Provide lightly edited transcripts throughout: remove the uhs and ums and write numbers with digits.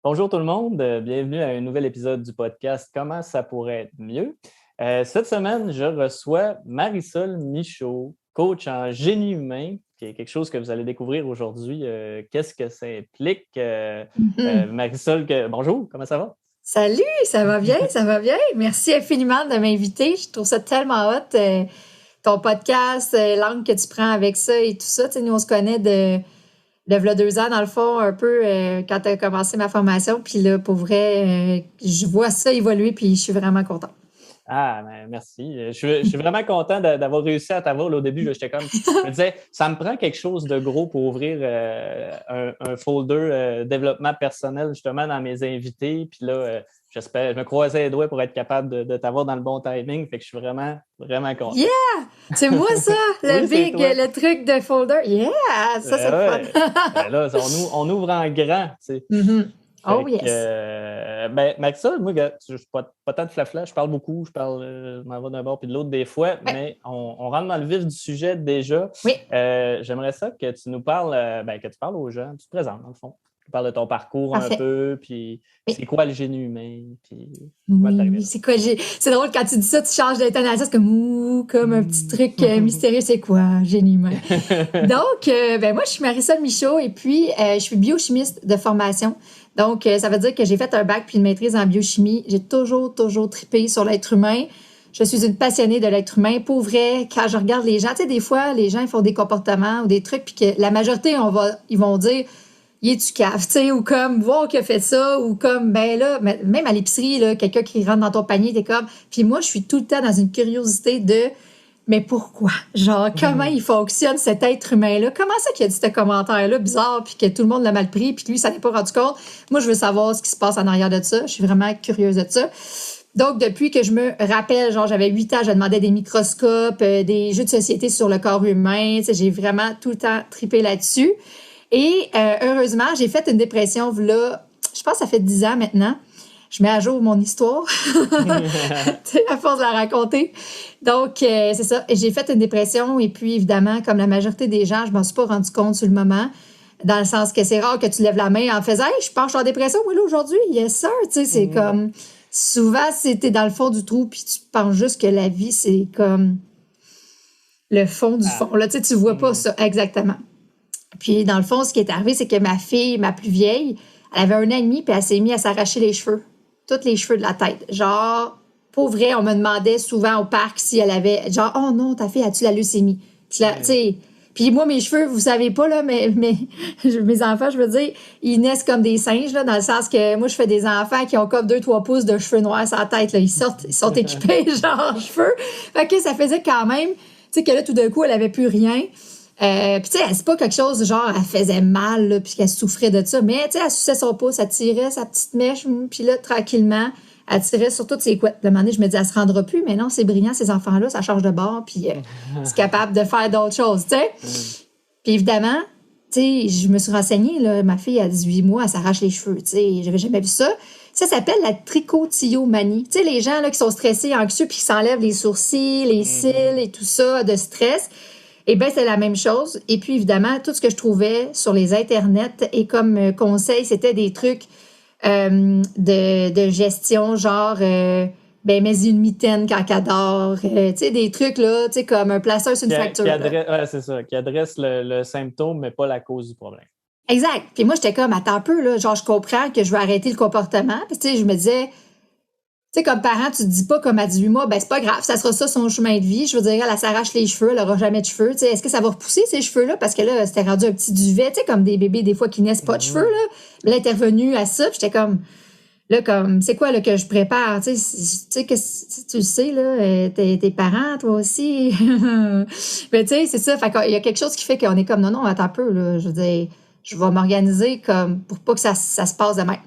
Bonjour tout le monde, bienvenue à un nouvel épisode du podcast Comment ça pourrait être mieux. Cette semaine, je reçois Marisol Michaud, coach en génie humain, qui est quelque chose que vous allez découvrir aujourd'hui. Qu'est-ce que ça implique? Mhm. Marisol, bonjour, comment ça va? Salut, ça va bien, ça va bien. Merci infiniment de m'inviter. Je trouve ça tellement hot, ton podcast, l'angle que tu prends avec ça et tout ça. Tu sais, nous, on se connaît de v'là 2 ans, dans le fond, un peu, quand tu as commencé ma formation. Puis là, pour vrai, je vois ça évoluer, puis je suis vraiment contente. Ah, ben, merci. Je suis vraiment content d'avoir réussi à t'avoir. Là, au début, j'étais comme, je me disais, ça me prend quelque chose de gros pour ouvrir un folder développement personnel, justement, dans mes invités. Puis là, je me croisais les doigts pour être capable de t'avoir dans le bon timing. Fait que je suis vraiment, vraiment content. Yeah! C'est moi, ça, Oui, c'est toi. le truc de folder. Yeah! Ça, c'est le fun. Ouais. Ben là, on ouvre en grand, tu sais. Mhm. Oh, Fait que, yes. ben, Maxime, moi, gars, je suis pas tant de flafla, je parle beaucoup, je m'en vais d'un bord puis de l'autre des fois, Ouais. mais on rentre dans le vif du sujet déjà. Oui. J'aimerais ça que tu nous parles, que tu parles aux gens, tu te présentes, dans le fond. Tu parles de ton parcours un Parfait. peu, puis Oui. c'est quoi le génie humain, puis comment t'es Oui, arrivé oui, là. c'est quoi? C'est drôle quand tu dis ça, tu changes d'intonation, c'est comme ouh, comme un petit truc mystérieux, c'est quoi? Génie humain. Donc, ben moi, je suis Marisol Michaud et puis je suis biochimiste de formation. Donc, ça veut dire que j'ai fait un bac puis une maîtrise en biochimie. J'ai toujours tripé sur l'être humain. Je suis une passionnée de l'être humain. Pour vrai, quand je regarde les gens, tu sais, des fois, les gens ils font des comportements ou des trucs, puis que la majorité, ils vont dire il est-tu cave, tu sais, ou comme, voir qui a fait ça, ou comme, ben là, même à l'épicerie, là, quelqu'un qui rentre dans ton panier, t'es comme, puis moi, je suis tout le temps dans une curiosité de, mais pourquoi? Genre, comment il fonctionne cet être humain-là? Comment ça qu'il a dit ce commentaire-là bizarre, puis que tout le monde l'a mal pris, puis que lui, ça n'est pas rendu compte? Moi, je veux savoir ce qui se passe en arrière de ça. Je suis vraiment curieuse de ça. Donc, depuis que je me rappelle, genre, j'avais 8 ans, je demandais des microscopes, des jeux de société sur le corps humain. Tu sais, j'ai vraiment tout le temps tripé là-dessus. Et heureusement, j'ai fait une dépression, là, je pense que ça fait 10 ans maintenant. Je mets à jour mon histoire, à force de la raconter. Donc, c'est ça. J'ai fait une dépression et puis, évidemment, comme la majorité des gens, je m'en suis pas rendu compte sur le moment, dans le sens que c'est rare que tu lèves la main en faisant « Hey, je pense que je suis en dépression, moi, là, aujourd'hui. Yes, sir. » Tu sais, c'est comme... Souvent, c'était dans le fond du trou puis tu penses juste que la vie, c'est comme le fond du Ah. fond. Là, tu sais, tu vois pas ça exactement. Puis, dans le fond, ce qui est arrivé, c'est que ma fille, ma plus vieille, elle avait 1 an et demi, puis elle s'est mise à s'arracher les cheveux. Tous les cheveux de la tête. Genre, pour vrai, on me demandait souvent au parc si elle avait. Genre, oh non, ta fille, as-tu la leucémie? Tu sais. Puis moi, mes cheveux, vous savez pas, là, mais mes enfants, je veux dire, ils naissent comme des singes, là, dans le sens que moi, je fais des enfants qui ont comme 2, 3 pouces de cheveux noirs sur la tête, là. Ils sont équipés, genre, en cheveux. Fait que ça faisait quand même, tu sais, que là, tout d'un coup, elle avait plus rien. Puis tu sais, c'est pas quelque chose genre elle faisait mal là, puis qu'elle souffrait de ça, mais tu sais, elle suçait son pouce, elle tirait sa petite mèche, puis là tranquillement, elle tirait sur toutes ses couettes. Le moment donné, je me dis elle se rendra plus, mais non, c'est brillant ces enfants-là, ça change de bord, puis c'est capable de faire d'autres choses, tu sais. Puis évidemment, tu sais, je me suis renseignée là, ma fille a 18 mois, elle s'arrache les cheveux, tu sais, j'avais jamais vu ça. Ça s'appelle la trichotillomanie. Tu sais, les gens là, qui sont stressés, anxieux, puis qui s'enlèvent les sourcils, les cils et tout ça de stress. Eh bien, c'est la même chose. Et puis, évidemment, tout ce que je trouvais sur les internets et comme conseil, c'était des trucs de gestion, genre, ben, mets une mitaine quand elle dort. Tu sais, des trucs, là, tu sais, comme un plaster sur une fracture. C'est ça, qui adresse le symptôme, mais pas la cause du problème. Exact. Puis moi, j'étais comme, attends un peu, là, genre, je comprends que je veux arrêter le comportement. Puis, tu sais, je me disais, tu sais, comme parent, tu te dis pas comme à 18 mois, ben c'est pas grave, ça sera ça son chemin de vie. Je veux dire, elle s'arrache les cheveux, elle aura jamais de cheveux. Tu sais, est-ce que ça va repousser ces cheveux-là? Parce que là, c'était rendu un petit duvet, tu sais, comme des bébés des fois qui naissent pas de cheveux, là. Mais là, elle était revenue à ça, puis j'étais comme, là, comme, c'est quoi, là, que je prépare? Tu sais, que tu le sais, là, tes parents, toi aussi. Mais tu sais, c'est ça. Fait qu'il y a quelque chose qui fait qu'on est comme, non, non, attends un peu, là. Je veux dire, je vais m'organiser comme, pour pas que ça se passe de même.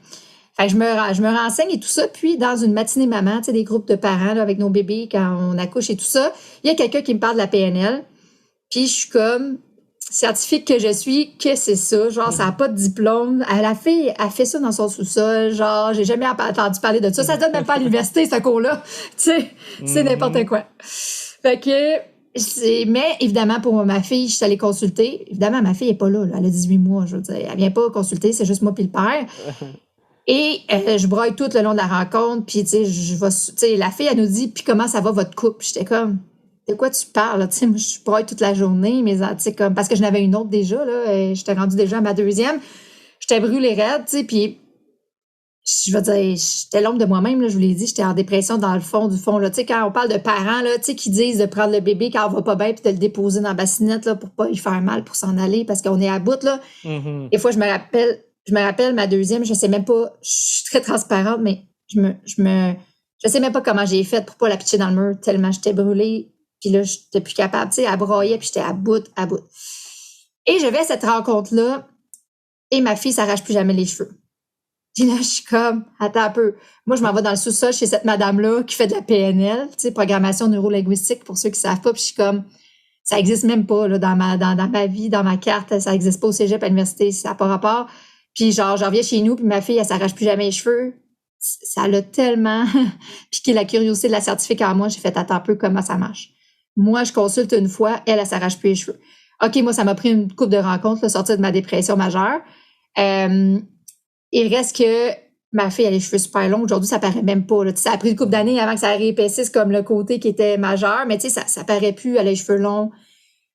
Fait que je me renseigne et tout ça. Puis, dans une matinée maman, tu sais, des groupes de parents là, avec nos bébés quand on accouche et tout ça, il y a quelqu'un qui me parle de la PNL. Puis, je suis comme scientifique que je suis, que c'est ça? Genre, ça n'a pas de diplôme. La fille, elle fait ça dans son sous-sol. Genre, j'ai jamais entendu parler de ça. Ça se donne même pas à l'université, ce cours-là. Tu sais, c'est n'importe quoi. Fait que, mais évidemment, pour ma fille, je suis allée consulter. Évidemment, ma fille n'est pas là, là. Elle a 18 mois, je veux dire. Elle vient pas consulter, c'est juste moi puis le père. Et je broille tout le long de la rencontre, puis tu sais, la fille, elle nous dit, puis comment ça va votre couple? J'étais comme, de quoi tu parles? Tu sais, moi, je broille toute la journée, mais tu sais, comme, parce que j'en avais une autre déjà, là, et j'étais rendue déjà à ma deuxième. J'étais brûlée raide, tu sais, puis je veux dire, j'étais l'ombre de moi-même, là, je vous l'ai dit, j'étais en dépression dans le fond du fond, là. Tu sais, quand on parle de parents, là, tu sais, qui disent de prendre le bébé quand on va pas bien puis de le déposer dans la bassinette, là, pour pas lui faire mal, pour s'en aller, parce qu'on est à bout, là. Mm-hmm. Des fois, je me rappelle ma deuxième, je sais même pas, je suis très transparente, mais je sais même pas comment j'ai fait pour pas la pitcher dans le mur, tellement j'étais brûlée, puis là, j'étais plus capable, tu sais, à broyer, puis j'étais à bout. Et je vais à cette rencontre-là, et ma fille s'arrache plus jamais les cheveux. Puis là, je suis comme, attends un peu. Moi, je m'en vais dans le sous-sol chez cette madame-là qui fait de la PNL, tu sais, programmation neurolinguistique, pour ceux qui savent pas. Puis je suis comme, ça existe même pas, là, dans ma vie, dans ma carte. Ça existe pas au cégep, à l'université, ça n'a pas rapport. Puis genre, je reviens chez nous, puis ma fille, elle s'arrache plus jamais les cheveux. Ça l'a tellement piqué la curiosité de la scientifique en moi. J'ai fait, attends un peu, comment ça marche. Moi, je consulte une fois, elle s'arrache plus les cheveux. OK, moi, ça m'a pris une couple de rencontres, là, sortir de ma dépression majeure. Il reste que ma fille a les cheveux super longs. Aujourd'hui, ça paraît même pas. Là. Ça a pris une couple d'années avant que ça réépaississe comme le côté qui était majeur, mais tu sais, ça paraît plus, elle a les cheveux longs.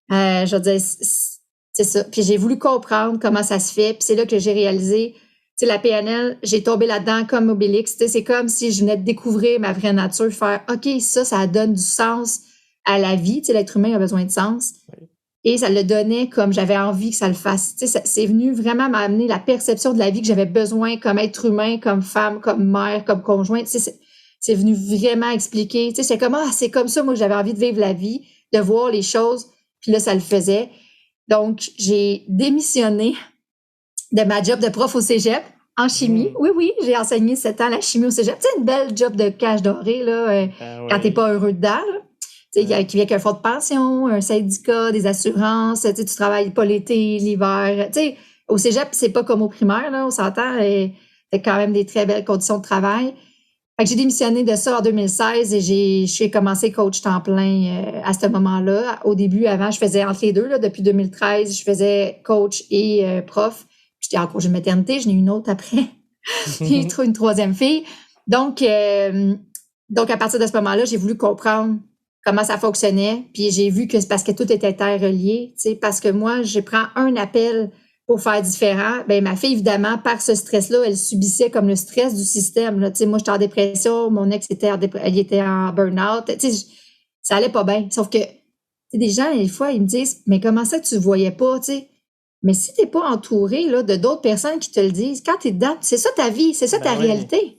Je veux dire, c'est ça. Puis j'ai voulu comprendre comment ça se fait. Puis c'est là que j'ai réalisé, tu sais, la PNL, j'ai tombé là-dedans comme Obélix. Tu sais, c'est comme si je venais de découvrir ma vraie nature, faire OK, ça donne du sens à la vie. Tu sais, l'être humain a besoin de sens. Oui. Et ça le donnait comme j'avais envie que ça le fasse. Tu sais, c'est venu vraiment m'amener la perception de la vie que j'avais besoin comme être humain, comme femme, comme mère, comme conjointe. Tu sais, c'est venu vraiment expliquer. Tu sais, c'est comme, c'est comme ça, moi, que j'avais envie de vivre la vie, de voir les choses. Puis là, ça le faisait. Donc, j'ai démissionné de ma job de prof au cégep en chimie. Oui, j'ai enseigné 7 ans la chimie au cégep. C'est une belle job de cash doré, là, quand t'es pas heureux dedans, là. Qui vient avec un fonds de pension, un syndicat, des assurances, tu travailles pas l'été, l'hiver. T'sais, au cégep, c'est pas comme au primaire, là, on s'entend, t'as quand même des très belles conditions de travail. Fait que j'ai démissionné de ça en 2016 et j'ai commencé coach temps plein à ce moment-là. Au début, avant, je faisais entre les deux. Là, depuis 2013, je faisais coach et prof. J'étais en congé de maternité, j'en ai une autre après. J'ai eu une troisième fille. Donc, à partir de ce moment-là, j'ai voulu comprendre comment ça fonctionnait. Puis j'ai vu que c'est parce que tout était interrelié. Parce que moi, je prends un appel pour faire différent. Ben ma fille, évidemment, par ce stress-là, elle subissait comme le stress du système. Là. Moi, j'étais en dépression, mon ex était en burn-out. Ça allait pas bien. Sauf que des gens, des fois, ils me disent, mais comment ça que tu ne voyais pas? T'sais? Mais si tu n'es pas entouré là, de d'autres personnes qui te le disent, quand tu es dedans, c'est ça ta vie, c'est ça ta réalité.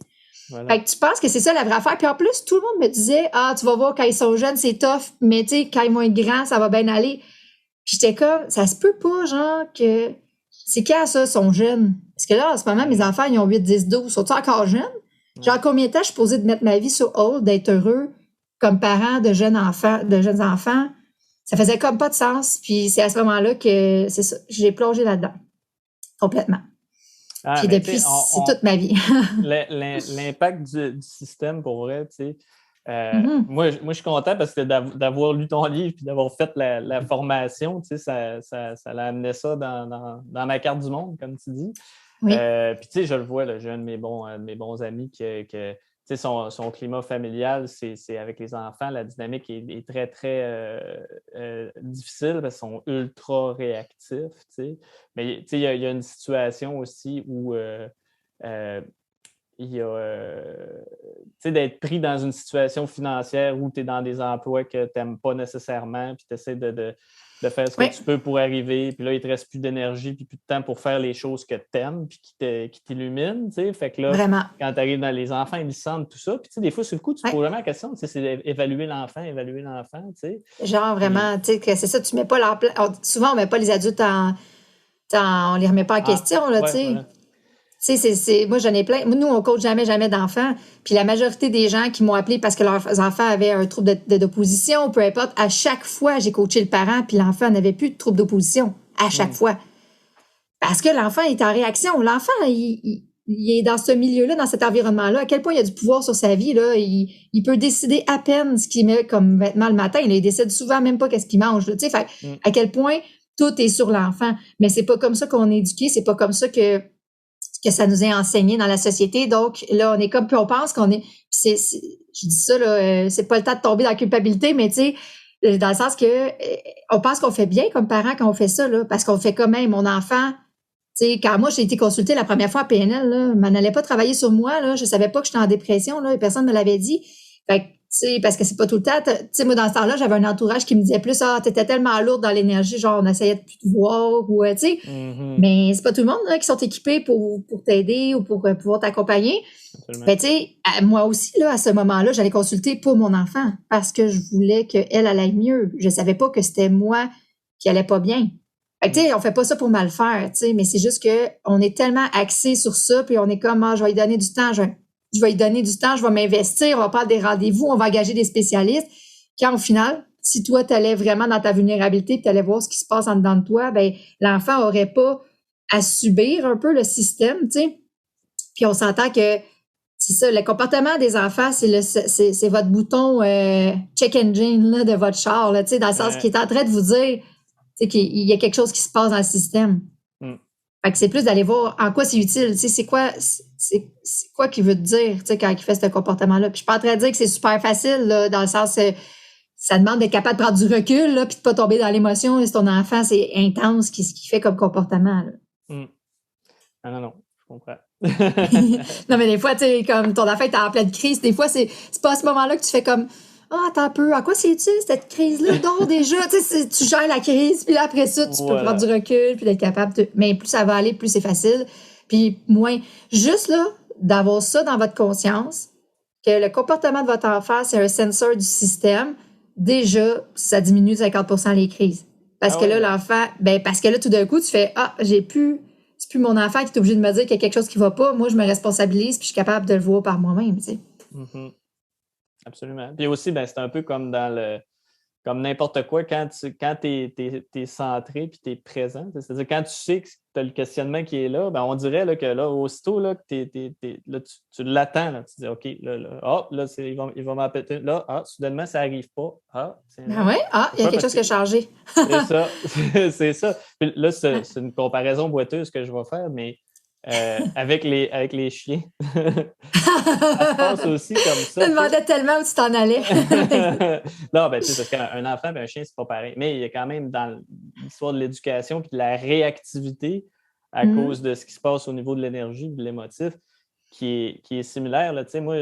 Voilà. Fait que tu penses que c'est ça la vraie affaire. Puis en plus, tout le monde me disait, tu vas voir, quand ils sont jeunes, c'est tough, mais tu sais, quand ils vont être grands, ça va bien aller. Puis j'étais comme, ça se peut pas, genre, que... C'est quand ça, sont jeunes? Parce que là, en ce moment, mes enfants, ils ont 8, 10, 12. Sont-ils encore jeunes? Genre, combien de temps je suis posée de mettre ma vie sur hold, d'être heureux comme parent de jeunes enfants? Ça faisait comme pas de sens. Puis c'est à ce moment-là que, c'est ça, j'ai plongé là-dedans. Complètement. Puis depuis, c'est toute ma vie. L'impact du système, pour vrai, tu sais. Moi, je suis content parce que d'avoir lu ton livre et d'avoir fait la formation, tu sais, ça l'a amené ça dans ma carte du monde, comme tu dis. Oui. Puis, tu sais, je le vois, là, j'ai un de mes bons amis que tu sais, son climat familial, c'est avec les enfants, la dynamique est très, très difficile parce qu'ils sont ultra réactifs, tu sais. Mais, tu sais, il y a une situation aussi où il y a, tu sais, d'être pris dans une situation financière où tu es dans des emplois que tu n'aimes pas nécessairement, puis tu essaies de faire ce que tu peux pour arriver, puis là, il ne te reste plus d'énergie, puis plus de temps pour faire les choses que tu aimes, puis qui t'illuminent, tu sais. Fait que là, vraiment. Quand tu arrives dans les enfants, ils sentent tout ça. Puis, tu sais, des fois, sur le coup, tu te poses jamais la question, tu sais, c'est évaluer l'enfant, tu sais. Genre, vraiment, tu sais, que c'est ça, tu mets pas souvent, on ne met pas les adultes on les remet pas en question, là, tu sais. Voilà. Tu sais, moi, j'en ai plein. Nous, on coach jamais d'enfants. Puis la majorité des gens qui m'ont appelé parce que leurs enfants avaient un trouble d'opposition, peu importe, à chaque fois, j'ai coaché le parent, puis l'enfant n'avait plus de trouble d'opposition. À chaque fois. Parce que l'enfant est en réaction. L'enfant, il est dans ce milieu-là, dans cet environnement-là. À quel point il a du pouvoir sur sa vie, là. Il peut décider à peine ce qu'il met comme vêtement le matin. Il décide souvent même pas qu'est-ce qu'il mange, là. Tu sais, fait à quel point tout est sur l'enfant. Mais c'est pas comme ça qu'on est éduqué. C'est pas comme ça que que ça nous est enseigné dans la société. Donc, là, on est comme, puis on pense qu'on est, je dis ça, là, c'est pas le temps de tomber dans la culpabilité, mais tu sais, dans le sens que on pense qu'on fait bien comme parents quand on fait ça, là, parce qu'on fait comme même mon enfant. Tu sais, quand moi, j'ai été consultée la première fois à PNL, là, m'en allait pas travailler sur moi, là, je savais pas que j'étais en dépression, là, et personne me l'avait dit. Fait que, tu sais, parce que c'est pas tout le temps, tu sais, moi, dans ce temps-là, j'avais un entourage qui me disait plus, t'étais tellement lourde dans l'énergie, genre, on essayait de plus te voir, ou, tu sais. Mais c'est pas tout le monde, là, qui sont équipés pour t'aider ou pour pouvoir t'accompagner. Ben, tu sais, moi aussi, là, à ce moment-là, j'allais consulter pour mon enfant parce que je voulais qu'elle aille mieux. Je savais pas que c'était moi qui allait pas bien. Fait que, tu sais, on fait pas ça pour mal faire, tu sais, mais c'est juste que on est tellement axé sur ça, puis on est comme, je vais lui donner du temps, je vais lui donner du temps, je vais m'investir, on va prendre des rendez-vous, on va engager des spécialistes. Quand au final, si toi, tu allais vraiment dans ta vulnérabilité, tu allais voir ce qui se passe en dedans de toi, ben l'enfant aurait pas à subir un peu le système, tu sais. Puis on s'entend que c'est ça, le comportement des enfants, c'est votre bouton check engine là, de votre char, là, tu sais, dans le sens qu'il est en train de vous dire qu'il y a quelque chose qui se passe dans le système. Fait que c'est plus d'aller voir en quoi c'est utile, tu sais, c'est quoi qu'il veut te dire, tu sais, quand il fait ce comportement-là. Puis je suis pas en train de dire que c'est super facile, là, dans le sens ça demande d'être capable de prendre du recul, là, puis de pas tomber dans l'émotion. Si ton enfant, c'est intense, ce qu'il fait comme comportement, là. Non, je comprends. Non, mais des fois, tu sais, comme ton enfant est en pleine crise, des fois, c'est pas à ce moment-là que tu fais comme attends un peu, à quoi c'est utile cette crise-là? Donc, déjà, tu sais, tu gères la crise, puis là, après ça, tu peux prendre du recul, puis d'être capable de. Mais plus ça va aller, plus c'est facile. Puis moins. Juste là, d'avoir ça dans votre conscience, que le comportement de votre enfant, c'est un sensor du système, déjà, ça diminue de 50% les crises. Parce que là, l'enfant, parce que là, tout d'un coup, tu fais c'est plus mon enfant qui est obligé de me dire qu'il y a quelque chose qui va pas. Moi, je me responsabilise, puis je suis capable de le voir par moi-même, tu sais. Absolument. Puis aussi, c'est un peu comme comme n'importe quoi, quand tu es centré puis tu es présent. C'est-à-dire quand tu sais que tu as le questionnement qui est là, on dirait là, que là, aussitôt là, que là, tu l'attends. Là, tu dis OK, là, il va m'appeler. Là, soudainement, ça n'arrive pas. Il y a quelque chose qui a changé. C'est ça. C'est ça. Puis là, c'est une comparaison boiteuse que je vais faire, mais avec les chiens. Ça se passe aussi comme ça. Je me demandais tellement où tu t'en allais. Non, tu sais, parce qu'un enfant et un chien, c'est pas pareil. Mais il y a quand même dans l'histoire de l'éducation et de la réactivité à cause de ce qui se passe au niveau de l'énergie, de l'émotif, qui est similaire. Là. Tu sais, moi,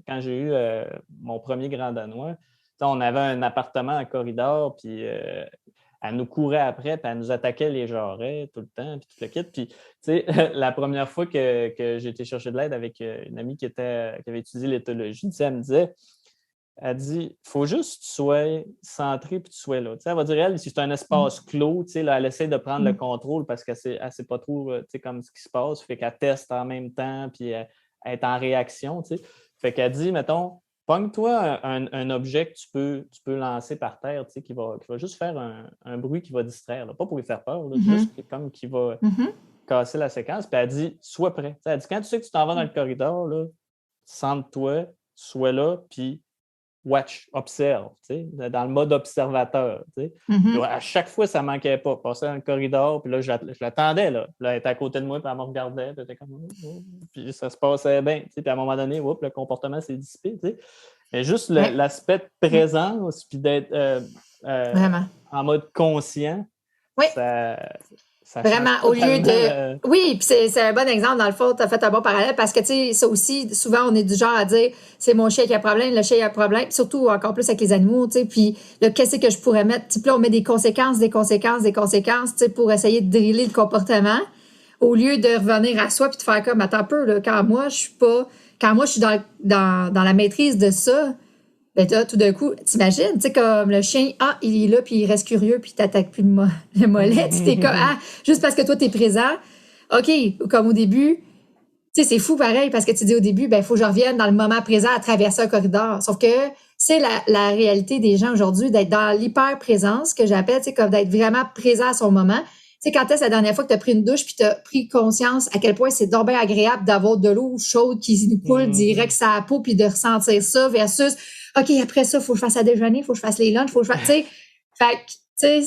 quand j'ai eu mon premier grand danois, on avait un appartement en corridor, puis elle nous courait après, puis elle nous attaquait les jarrets tout le temps, puis tout le kit. Puis, tu sais, la première fois que j'ai été chercher de l'aide avec une amie qui avait étudié l'éthologie, tu sais, elle dit, il faut juste que tu sois centré puis que tu sois là. Tu sais, elle va dire, elle, si c'est un espace clos, tu sais, là, elle essaie de prendre le contrôle parce qu'elle ne sait pas trop, tu sais, comme ce qui se passe, fait qu'elle teste en même temps, puis elle est en réaction, tu sais. Fait qu'elle dit, mettons, pogne-toi un objet que tu peux lancer par terre, tu sais, qui va juste faire un bruit qui va distraire. Là. Pas pour lui faire peur, là, juste comme qui va casser la séquence. Puis elle dit, sois prêt. Elle dit, quand tu sais que tu t'en vas dans le corridor, là, sente-toi, sois là, puis watch, observe, tu sais, dans le mode observateur. Tu sais. À chaque fois, ça ne manquait pas. Passer dans le corridor, puis là, je l'attendais. Là. Puis là, elle était à côté de moi, puis elle me regardait, puis elle était comme... Puis ça se passait bien. Tu sais. Puis à un moment donné, le comportement s'est dissipé. Tu sais. Mais juste l'aspect de présence, puis d'être en mode conscient, ça vraiment, au lieu de... Oui, puis c'est un bon exemple, dans le fond, tu as fait un bon parallèle, parce que, tu sais, ça aussi, souvent, on est du genre à dire, c'est mon chien qui a un problème, le chien a un problème, puis surtout, encore plus avec les animaux, tu sais, puis là, qu'est-ce que je pourrais mettre? Puis là, on met des conséquences, tu sais, pour essayer de driller le comportement, au lieu de revenir à soi, puis de faire comme, attends un peu, là, quand moi, je suis dans la maîtrise de ça, ben là, tout d'un coup, t'imagines, tu sais, comme le chien, il est là, puis il reste curieux, puis il t'attaque plus le mollet. Tu t'es comme, juste parce que toi, t'es présent. OK, comme au début, tu sais, c'est fou pareil, parce que tu dis au début, il faut que je revienne dans le moment présent à traverser un corridor. Sauf que c'est la réalité des gens aujourd'hui, d'être dans l'hyper-présence, que j'appelle, tu sais, comme d'être vraiment présent à son moment. Tu sais, quand est-ce la dernière fois que tu as pris une douche puis tu as pris conscience à quel point c'est donc bien agréable d'avoir de l'eau chaude qui nous coule direct sur la peau puis de ressentir ça versus OK, après ça, il faut que je fasse à déjeuner, il faut que je fasse les lunchs, il faut que je fasse... Tu sais, fait que, tu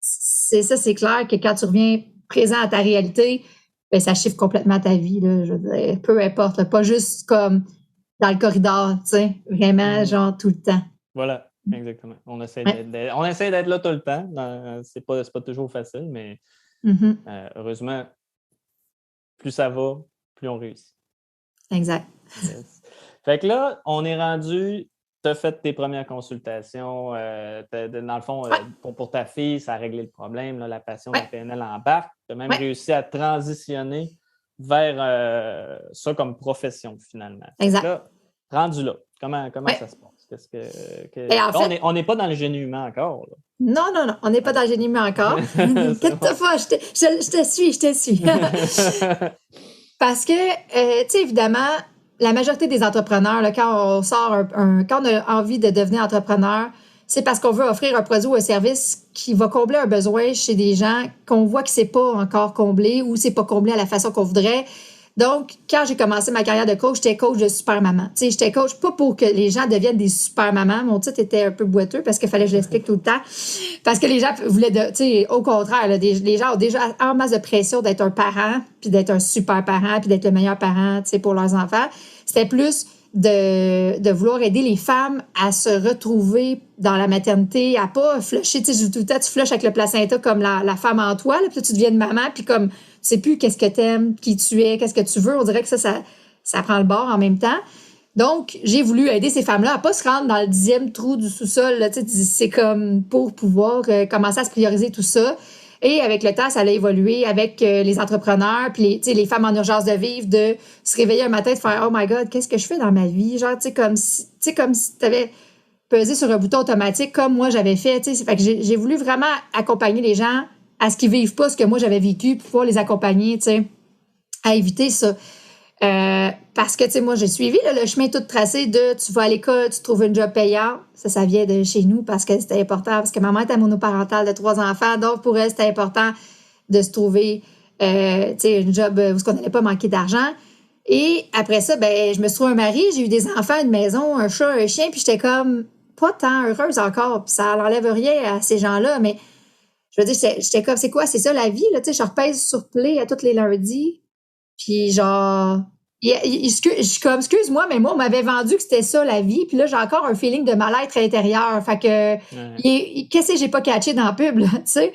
sais, c'est clair que quand tu reviens présent à ta réalité, ben, ça chiffre complètement ta vie, là, je veux dire, peu importe, là, pas juste comme dans le corridor, tu sais, vraiment, genre tout le temps. Voilà, exactement. On essaie d'être là tout le temps. C'est pas toujours facile, mais heureusement, plus ça va, plus on réussit. Exact. Yes. Fait que là, on est rendu, tu as fait tes premières consultations. Dans le fond, pour ta fille, ça a réglé le problème. Là, la passion de la PNL embarque. Tu as même réussi à transitionner vers ça comme profession, finalement. Exact. Là, rendu là, comment ça se passe? On n'est pas dans le génie humain encore. Là. Non, on n'est pas dans le génie humain encore. Quelquefois, je te suis. Parce que, tu sais, évidemment, la majorité des entrepreneurs, là, quand on a envie de devenir entrepreneur, c'est parce qu'on veut offrir un produit ou un service qui va combler un besoin chez des gens qu'on voit que c'est pas encore comblé ou c'est pas comblé à la façon qu'on voudrait. Donc, quand j'ai commencé ma carrière de coach, j'étais coach de super maman. Tu sais, j'étais coach pas pour que les gens deviennent des super mamans. Mon titre était un peu boiteux parce qu'il fallait que je l'explique tout le temps. Parce que les gens voulaient tu sais, au contraire, là, les gens ont déjà en masse de pression d'être un parent, puis d'être un super parent, puis d'être le meilleur parent, tu sais, pour leurs enfants. C'était plus de vouloir aider les femmes à se retrouver dans la maternité, à pas flusher, tu sais, tout le temps, tu flushes avec le placenta comme la femme en toi, là, puis tu deviens une maman, puis comme, tu sais plus qu'est-ce que t'aimes, qui tu es, qu'est-ce que tu veux, on dirait que ça prend le bord en même temps. Donc, j'ai voulu aider ces femmes-là à pas se rendre dans le 10e trou du sous-sol, là, tu sais, c'est comme pour pouvoir commencer à se prioriser tout ça. Et avec le temps, ça a évolué avec les entrepreneurs, puis les femmes en urgence de vivre, de se réveiller un matin et de faire « Oh my God, qu'est-ce que je fais dans ma vie? » Genre, tu sais, comme si tu avais pesé sur un bouton automatique, comme moi j'avais fait. Tu sais, fait que j'ai voulu vraiment accompagner les gens à ce qu'ils vivent pas ce que moi j'avais vécu, pour pouvoir les accompagner, tu sais, à éviter ça. Parce que, tu sais, moi, j'ai suivi là, le chemin tout tracé de tu vas à l'école, tu trouves un job payant. Ça vient de chez nous parce que c'était important, parce que maman était monoparentale de 3 enfants. Donc, pour elle, c'était important de se trouver, tu sais, un job où on n'allait pas manquer d'argent. Et après ça, ben, je me suis trouvé un mari, j'ai eu des enfants, une maison, un chat, un chien, puis j'étais comme pas tant heureuse encore. Puis ça n'enlève rien à ces gens-là, mais je veux dire, j'étais comme, c'est quoi, c'est ça la vie, là, tu sais, je repèse sur play à tous les lundis. Puis genre, je suis comme, excuse-moi, mais moi, on m'avait vendu que c'était ça la vie. Puis là, j'ai encore un feeling de mal-être intérieur. Fait que, qu'est-ce que j'ai pas catché dans la pub, là, tu sais?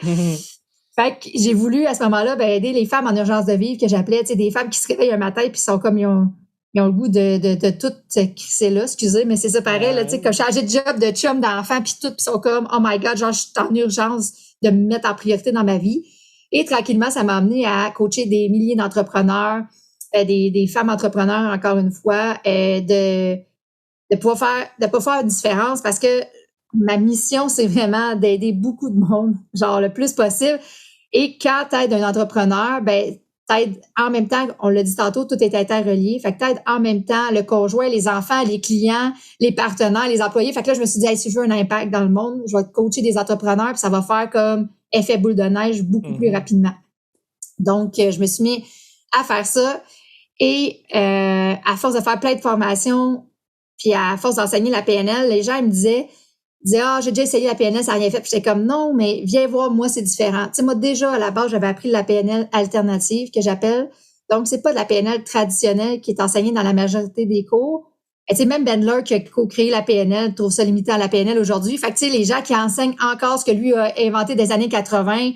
Fait que j'ai voulu, à ce moment-là, ben, aider les femmes en urgence de vivre, que j'appelais, tu sais, des femmes qui se réveillent un matin puis sont comme, ils ont le goût de tout crisser là, excusez, mais c'est ça pareil, là, tu sais, comme changer de job, de chum, d'enfant, puis tout, puis sont comme, oh my God, genre, je suis en urgence de me mettre en priorité dans ma vie. Et tranquillement, ça m'a amené à coacher des milliers d'entrepreneurs, des femmes entrepreneurs, encore une fois, de pouvoir faire une différence parce que ma mission, c'est vraiment d'aider beaucoup de monde, genre le plus possible. Et quand t'aides un entrepreneur, ben, t'aides en même temps, on l'a dit tantôt, tout est interrelié. Fait que t'aides en même temps le conjoint, les enfants, les clients, les partenaires, les employés. Fait que là, je me suis dit, hey, si je veux un impact dans le monde, je vais coacher des entrepreneurs puis ça va faire comme effet boule de neige beaucoup plus rapidement. Donc, je me suis mis à faire ça et à force de faire plein de formations puis à force d'enseigner la PNL, les gens ils me disaient ah, j'ai déjà essayé la PNL, ça n'a rien fait. Puis j'étais comme non, mais viens voir, moi, c'est différent. Tu sais, moi, déjà, à la base, j'avais appris la PNL alternative, que j'appelle. Donc, c'est pas de la PNL traditionnelle qui est enseignée dans la majorité des cours. Et tu sais, même Bandler qui a co-créé la PNL trouve ça limité à la PNL aujourd'hui. Fait que, tu sais, les gens qui enseignent encore ce que lui a inventé des années 80,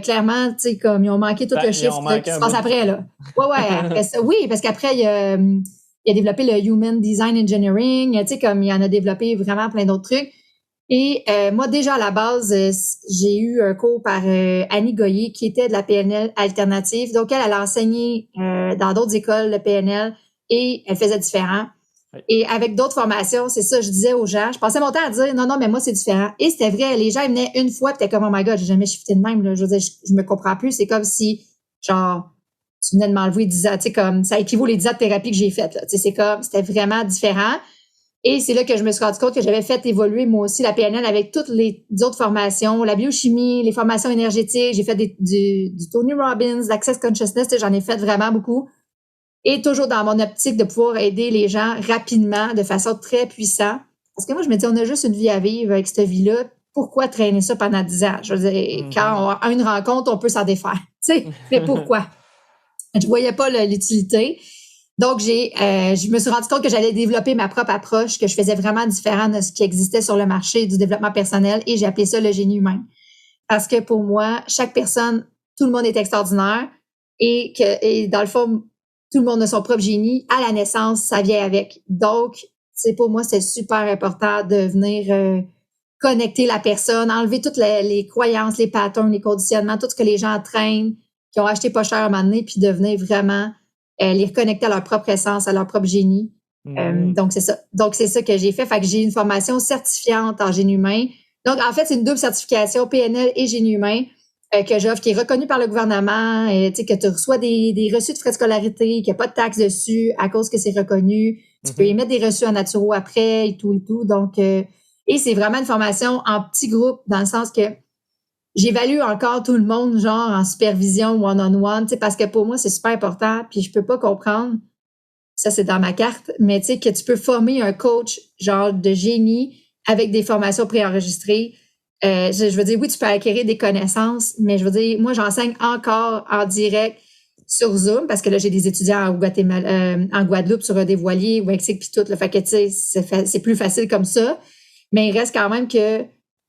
clairement, tu sais, comme ils ont manqué tout le chiffre qui se passe après, là. Ouais, après ça, oui, parce qu'après, il a développé le Human Design Engineering, tu sais, comme il en a développé vraiment plein d'autres trucs. Et moi, déjà, à la base, j'ai eu un cours par Annie Goyer, qui était de la PNL alternative. Donc, elle a enseigné dans d'autres écoles de PNL et elle faisait différent. Oui. Et avec d'autres formations, c'est ça, je disais aux gens, je passais mon temps à dire, non, mais moi, c'est différent. Et c'était vrai, les gens, ils venaient une fois, puis t'es comme, oh my God, j'ai jamais shifté de même, là. Je veux dire, je me comprends plus. C'est comme si, genre, tu venais de m'enlever 10 ans, tu sais, comme, ça équivaut les 10 ans de thérapie que j'ai faites, là. Tu sais, c'est comme, c'était vraiment différent. Et c'est là que je me suis rendu compte que j'avais fait évoluer moi aussi la PNL avec toutes les autres formations, la biochimie, les formations énergétiques. J'ai fait du Tony Robbins, l'Access Consciousness, j'en ai fait vraiment beaucoup. Et toujours dans mon optique de pouvoir aider les gens rapidement, de façon très puissante. Parce que moi, je me dis, on a juste une vie à vivre avec cette vie-là. Pourquoi traîner ça pendant 10 ans? Je veux dire, quand on a une rencontre, on peut s'en défaire. Tu sais, mais pourquoi? Je voyais pas l'utilité. Donc, je me suis rendu compte que j'allais développer ma propre approche, que je faisais vraiment différent de ce qui existait sur le marché du développement personnel, et j'ai appelé ça le génie humain. Parce que pour moi, chaque personne, tout le monde est extraordinaire, et dans le fond, tout le monde a son propre génie. À la naissance, ça vient avec. Donc, pour moi, c'est super important de venir connecter la personne, enlever toutes les croyances, les patterns, les conditionnements, tout ce que les gens entraînent, qui ont acheté pas cher à un moment donné, puis de venir vraiment les reconnecter à leur propre essence, à leur propre génie. Donc, c'est ça. Donc, c'est ça que j'ai fait. Fait que j'ai une formation certifiante en génie humain. Donc, en fait, c'est une double certification, PNL et génie humain, que j'offre, qui est reconnue par le gouvernement, que tu reçois des reçus de frais de scolarité, qu'il n'y a pas de taxes dessus à cause que c'est reconnu. Tu peux émettre des reçus en naturo après et tout. Donc, et c'est vraiment une formation en petit groupe, dans le sens que j'évalue encore tout le monde, genre en supervision one-on-one, parce que pour moi, c'est super important, puis je peux pas comprendre, ça c'est dans ma carte, mais tu sais, que tu peux former un coach genre de génie avec des formations préenregistrées. Je veux dire, oui, tu peux acquérir des connaissances, mais je veux dire, moi, j'enseigne encore en direct sur Zoom, parce que là, j'ai des étudiants en Guadeloupe sur des voiliers, au Mexique, puis tout, là, fait que tu sais, c'est plus facile comme ça, mais il reste quand même que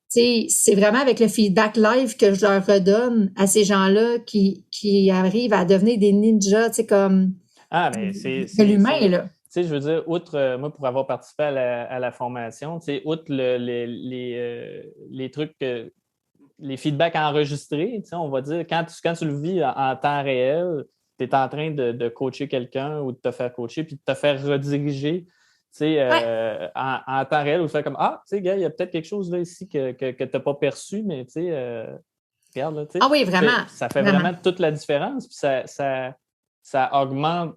c'est vraiment avec le feedback live que je leur redonne à ces gens-là qui arrivent à devenir des ninjas, comme mais de l'humain, là. Je veux dire, outre, moi, pour avoir participé à la formation, outre les trucs, les feedbacks enregistrés, on va dire, quand tu le vis en temps réel, tu es en train de coacher quelqu'un ou de te faire coacher, puis de te faire rediriger en temps réel, ou faire comme gars, il y a peut-être quelque chose là ici que tu n'as pas perçu, mais regarde là. Ah oui, vraiment. Ça fait vraiment toute la différence, puis ça augmente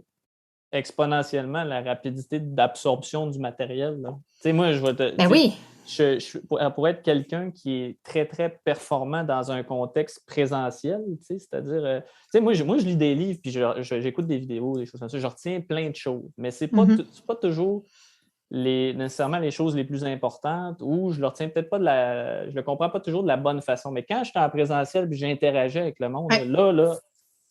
exponentiellement la rapidité d'absorption du matériel. Là. Moi, je vais te. Oui. Pour être quelqu'un qui est très, très performant dans un contexte présentiel, c'est-à-dire, moi, je lis des livres, puis j'écoute des vidéos, des choses comme ça, je retiens plein de choses, mais c'est pas toujours nécessairement les choses les plus importantes, ou je le retiens peut-être pas je le comprends pas toujours de la bonne façon. Mais quand j'étais en présentiel puis j'interagis avec le monde,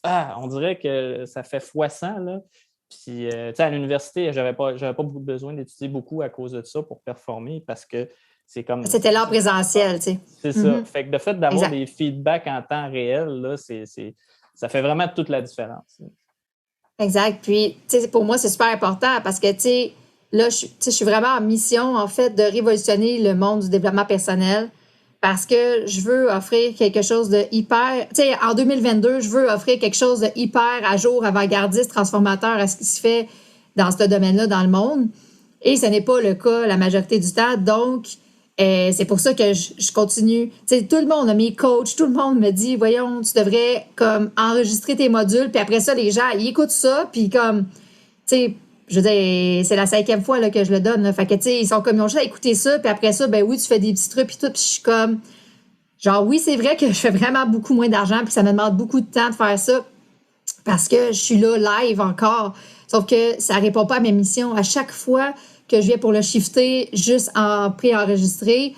on dirait que ça fait x100, là. Puis, à l'université, j'avais pas besoin d'étudier beaucoup à cause de ça pour performer, parce que c'est comme... C'était là en présentiel, tu sais. C'est ça. Fait que le fait d'avoir des feedbacks en temps réel, là, ça fait vraiment toute la différence. Exact. Puis, tu sais, pour moi, c'est super important parce que, tu sais, là, je suis vraiment en mission, en fait, de révolutionner le monde du développement personnel, parce que je veux offrir quelque chose de hyper... Tu sais, en 2022, je veux offrir quelque chose de hyper à jour, avant-gardiste, transformateur à ce qui se fait dans ce domaine-là dans le monde. Et ce n'est pas le cas la majorité du temps. Donc, c'est pour ça que je continue. Tu sais, tout le monde, mes coachs, tout le monde me dit, voyons, tu devrais comme enregistrer tes modules, puis après ça, les gens, ils écoutent ça, puis comme, tu sais, je veux dire, c'est la 5e fois là, que je le donne. Là. Fait que, tu sais, ils sont comme, ils ont juste à écouter ça, puis après ça, ben oui, tu fais des petits trucs, puis tout, puis je suis comme, genre, oui, c'est vrai que je fais vraiment beaucoup moins d'argent, puis ça me demande beaucoup de temps de faire ça, parce que je suis là live encore. Sauf que ça répond pas à mes missions. À chaque fois que je viens pour le shifter juste en pré-enregistré,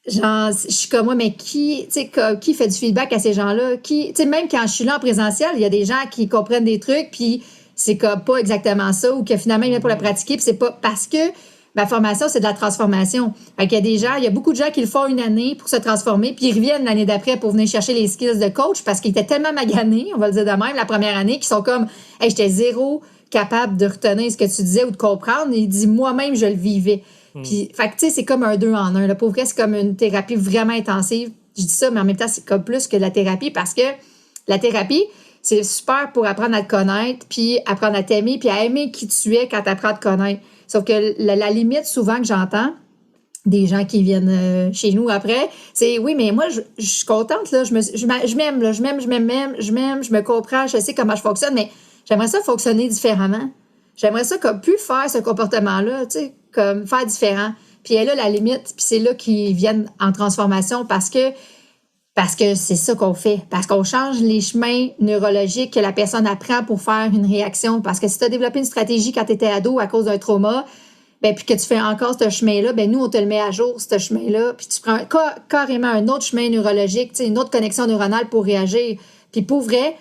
genre, je suis comme moi, mais qui fait du feedback à ces gens-là? Même quand je suis là en présentiel, il y a des gens qui comprennent des trucs, puis c'est comme pas exactement ça, ou que finalement, ils viennent pour le pratiquer, puis c'est pas parce que ma formation, c'est de la transformation. Fait qu'il y a beaucoup de gens qui le font une année pour se transformer, puis ils reviennent l'année d'après pour venir chercher les skills de coach parce qu'ils étaient tellement maganés, on va le dire de même, la première année, qu'ils sont comme, hey, j'étais zéro capable de retenir ce que tu disais ou de comprendre. Et il dit, moi-même, je le vivais. Puis, fait que, tu sais, c'est comme un 2 en 1. Là. Pour vrai, c'est comme une thérapie vraiment intensive. Je dis ça, mais en même temps, c'est comme plus que la thérapie parce que la thérapie, c'est super pour apprendre à te connaître, puis apprendre à t'aimer, puis à aimer qui tu es quand tu apprends à te connaître. Sauf que la limite, souvent, que j'entends des gens qui viennent chez nous après, c'est oui, mais moi, je suis contente, là, je m'aime, là, je m'aime, je me comprends, je sais comment je fonctionne, mais j'aimerais ça fonctionner différemment. J'aimerais ça comme plus faire ce comportement-là, tu sais, comme faire différent. Puis elle a la limite, puis c'est là qu'ils viennent en transformation parce que c'est ça qu'on fait. Parce qu'on change les chemins neurologiques que la personne apprend pour faire une réaction. Parce que si tu as développé une stratégie quand tu étais ado à cause d'un trauma, ben, puis que tu fais encore ce chemin-là, ben, nous, on te le met à jour, ce chemin-là. Puis tu prends carrément un autre chemin neurologique, une autre connexion neuronale pour réagir. Puis pour vrai,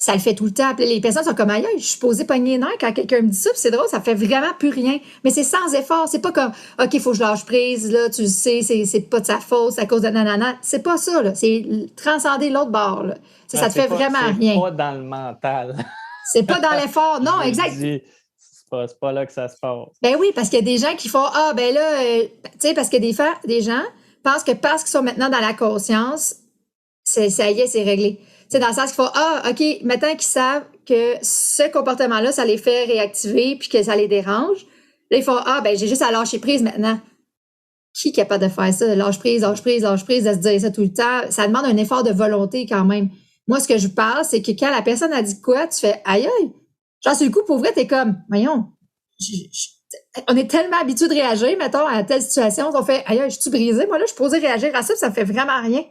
ça le fait tout le temps. Puis les personnes sont comme, aïe, je suis posée pogner les nerfs quand quelqu'un me dit ça, puis c'est drôle, ça fait vraiment plus rien. Mais c'est sans effort. C'est pas comme, OK, il faut que je lâche prise, là, tu le sais, c'est pas de sa faute, c'est à cause de nanana. C'est pas ça, là. C'est transcender l'autre bord, là. Ça te fait vraiment rien. C'est pas dans le mental. C'est pas dans l'effort. Non, exact. C'est pas là que ça se passe. Ben oui, parce qu'il y a des gens qui font, ben là, tu sais, parce que des gens pensent que parce qu'ils sont maintenant dans la conscience, ça y est, c'est réglé. Tu sais, dans le sens qu'il faut, OK, maintenant qu'ils savent que ce comportement-là, ça les fait réactiver puis que ça les dérange, là, ils font, ben, j'ai juste à lâcher prise maintenant. Qui est capable de faire ça? Lâche prise, de se dire ça tout le temps. Ça demande un effort de volonté quand même. Moi, ce que je parle, c'est que quand la personne a dit quoi, tu fais, aïe, aïe. Genre, sur le coup, pour vrai, t'es comme, voyons, on est tellement habitué de réagir, mettons, à telle situation, on fait, aïe, je suis brisée. Moi, là, je suis posée réagir à ça, puis ça me fait vraiment rien.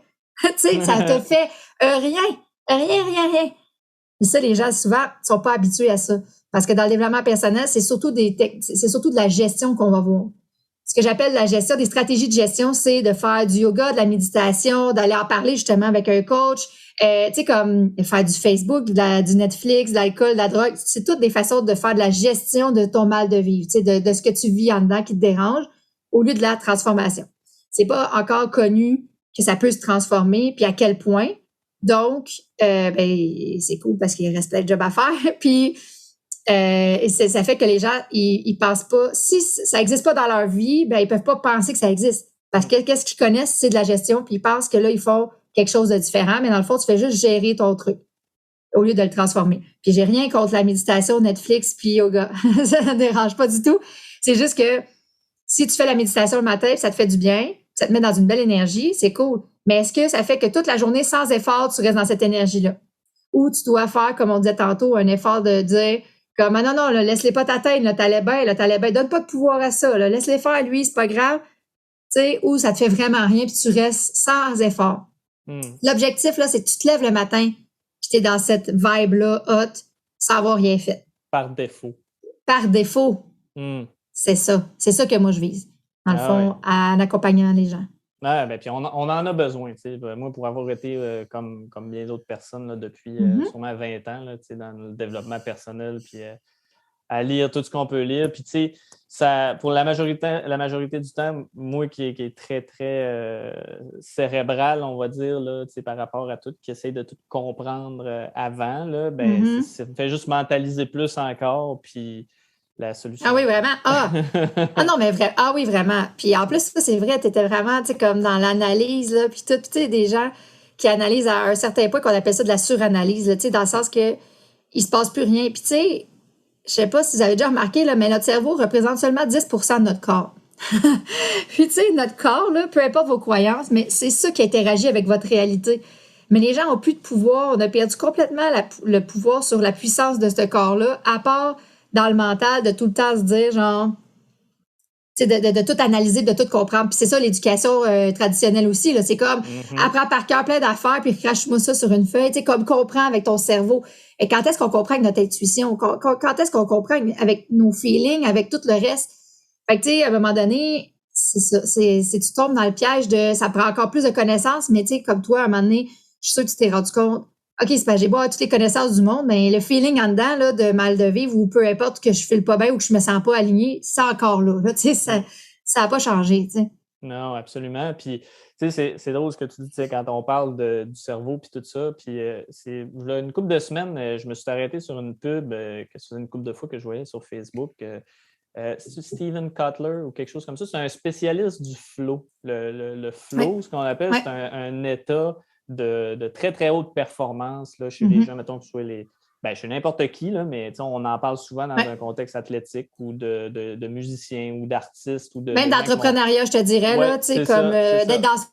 Tu sais, ça te fait rien. Et ça, les gens, souvent, sont pas habitués à ça. Parce que dans le développement personnel, c'est surtout de la gestion qu'on va voir. Ce que j'appelle la gestion, des stratégies de gestion, c'est de faire du yoga, de la méditation, d'aller en parler justement avec un coach, tu sais, comme faire du Facebook, du Netflix, de l'alcool, de la drogue. C'est toutes des façons de faire de la gestion de ton mal de vivre, tu sais, de ce que tu vis en dedans qui te dérange, au lieu de la transformation. C'est pas encore connu que ça peut se transformer, puis à quel point. Donc, ben, c'est cool parce qu'il reste plein de job à faire. Puis, et ça fait que les gens, ils pensent pas, si ça existe pas dans leur vie, ben, ils peuvent pas penser que ça existe. Parce que qu'est-ce qu'ils connaissent, c'est de la gestion, puis ils pensent que là, ils font quelque chose de différent, mais dans le fond, tu fais juste gérer ton truc au lieu de le transformer. Puis j'ai rien contre la méditation, Netflix, puis yoga. Ça ne dérange pas du tout. C'est juste que si tu fais la méditation le matin, ça te fait du bien, ça te met dans une belle énergie, c'est cool. Mais est-ce que ça fait que toute la journée, sans effort, tu restes dans cette énergie-là? Ou tu dois faire, comme on disait tantôt, un effort de dire comme, non, là, laisse-les pas t'atteindre, là, t'allais bien, donne pas de pouvoir à ça, là, laisse-les faire, lui, c'est pas grave. Tu sais, ou ça te fait vraiment rien, puis tu restes sans effort. L'objectif, là, c'est que tu te lèves le matin, puis t'es dans cette vibe-là, hot, sans avoir rien fait. Par défaut. Par défaut. C'est ça. C'est ça que moi, je vise, dans le fond, en accompagnant les gens. Ben, puis on en a besoin. Moi, pour avoir été comme bien d'autres personnes là, depuis sûrement 20 ans là, dans le développement personnel, puis à lire tout ce qu'on peut lire. Puis, tu sais, pour la majorité du temps, moi qui est très, très cérébral, on va dire, là, par rapport à tout, qui essaie de tout comprendre avant, là, ben, ça me fait juste mentaliser plus encore. Puis, la solution. Ah oui, vraiment? Non, mais vrai. Ah oui, vraiment. Puis en plus, ça, c'est vrai, tu étais vraiment, tu sais, comme dans l'analyse, là, puis tout, tu sais, des gens qui analysent à un certain point qu'on appelle ça de la suranalyse, tu sais, dans le sens que il se passe plus rien. Puis tu sais, je sais pas si vous avez déjà remarqué, là, mais notre cerveau représente seulement 10% de notre corps. Puis tu sais, notre corps, là, peu importe vos croyances, mais c'est ça qui interagit avec votre réalité. Mais les gens ont plus de pouvoir. On a perdu complètement le pouvoir sur la puissance de ce corps-là, à part dans le mental, de tout le temps se dire, genre, tu sais, de tout analyser, de tout comprendre. Puis c'est ça, l'éducation traditionnelle aussi, là. C'est comme, apprends par cœur plein d'affaires, puis crache-moi ça sur une feuille. Tu sais, comme comprends avec ton cerveau. Et quand est-ce qu'on comprend avec notre intuition? Quand est-ce qu'on comprend avec nos feelings, avec tout le reste? Fait que, tu sais, à un moment donné, c'est ça. Tu tombes dans le piège de, ça prend encore plus de connaissances, mais tu sais, comme toi, à un moment donné, je suis sûre que tu t'es rendu compte, OK, c'est pas j'ai beau avoir toutes les connaissances du monde, mais le feeling en dedans, là, de mal de vivre ou peu importe que je file pas bien ou que je me sens pas alignée, c'est encore là. Tu sais, ça a pas changé, tu sais. Non, absolument. Puis, tu sais, c'est drôle ce que tu dis, tu sais, quand on parle du cerveau puis tout ça. Puis, là, une couple de semaines, je me suis arrêté sur une pub que ça faisait une couple de fois que je voyais sur Facebook. C'est Steven Kotler ou quelque chose comme ça. C'est un spécialiste du flow. Le flow, ce qu'on appelle, c'est un état de très, très haute performance là, chez les gens, mettons que ce soit chez n'importe qui, là, mais on en parle souvent dans un contexte athlétique ou de musiciens ou d'artistes. Ou même d'entrepreneuriat, je te dirais, là, tu sais, comme d'être dans cette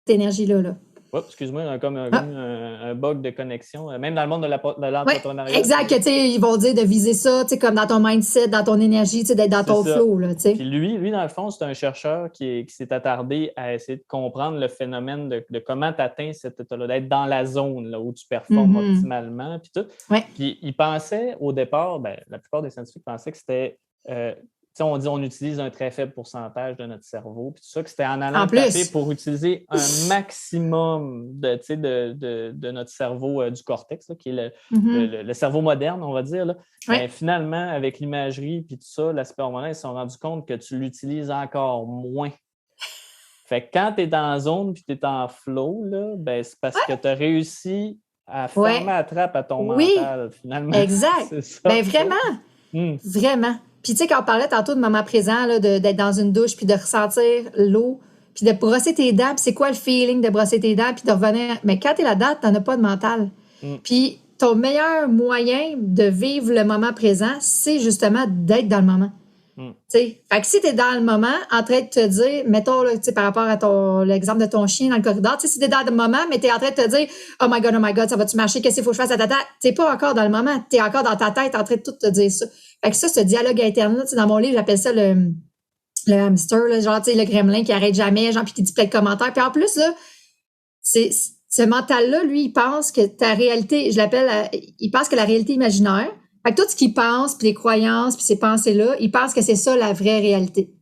énergie-là. Là. Oups, excuse-moi, comme un bug de connexion, même dans le monde de l'entrepreneuriat. Exact, tu sais, ils vont dire de viser ça, tu sais, comme dans ton mindset, dans ton énergie, tu sais, d'être dans ton flow, là, tu sais. Puis lui, dans le fond, c'est un chercheur qui s'est attardé à essayer de comprendre le phénomène de comment tu atteins cet état-là, d'être dans la zone là, où tu performes optimalement, puis tout. Puis il pensait au départ, la plupart des scientifiques pensaient que c'était sais, on dit on utilise un très faible pourcentage de notre cerveau, puis tout ça, que c'était en allant En taper plus. pour utiliser un maximum de notre cerveau du cortex, là, qui est le cerveau moderne, on va dire. Là. Oui. Ben, finalement, avec l'imagerie puis tout ça, l'aspect hormonal, ils se sont rendus compte que tu l'utilises encore moins. Fait que quand tu es dans la zone puis tu es en flow, là, ben, c'est parce que tu as réussi à fermer la trappe à ton mental, finalement. Exact. C'est ça. Ben vraiment. Vraiment. Puis tu sais, quand on parlait tantôt de moment présent, là, d'être dans une douche puis de ressentir l'eau, puis de brosser tes dents, puis c'est quoi le feeling de brosser tes dents puis de revenir. Mais quand t'es là-dedans, t'en as pas de mental. Puis ton meilleur moyen de vivre le moment présent, c'est justement d'être dans le moment. Fait que si tu es dans le moment, en train de te dire, mettons, là, par rapport à l'exemple de ton chien dans le corridor, si tu es dans le moment, mais tu es en train de te dire, oh my God, ça va-tu marcher? Qu'est-ce qu'il faut que je fasse à ta tête? Tu n'es pas encore dans le moment. Tu es encore dans ta tête en train de tout te dire ça. Fait que ça, ce dialogue interne-là, dans mon livre, j'appelle ça le hamster, là, genre, le gremlin qui arrête jamais, genre, puis qui dit plein de commentaires. Puis en plus, là, ce mental-là, lui, il pense que ta réalité, il pense que la réalité imaginaire, fait que tout ce qu'il pense, puis les croyances, puis ces pensées-là, il pense que c'est ça la vraie réalité.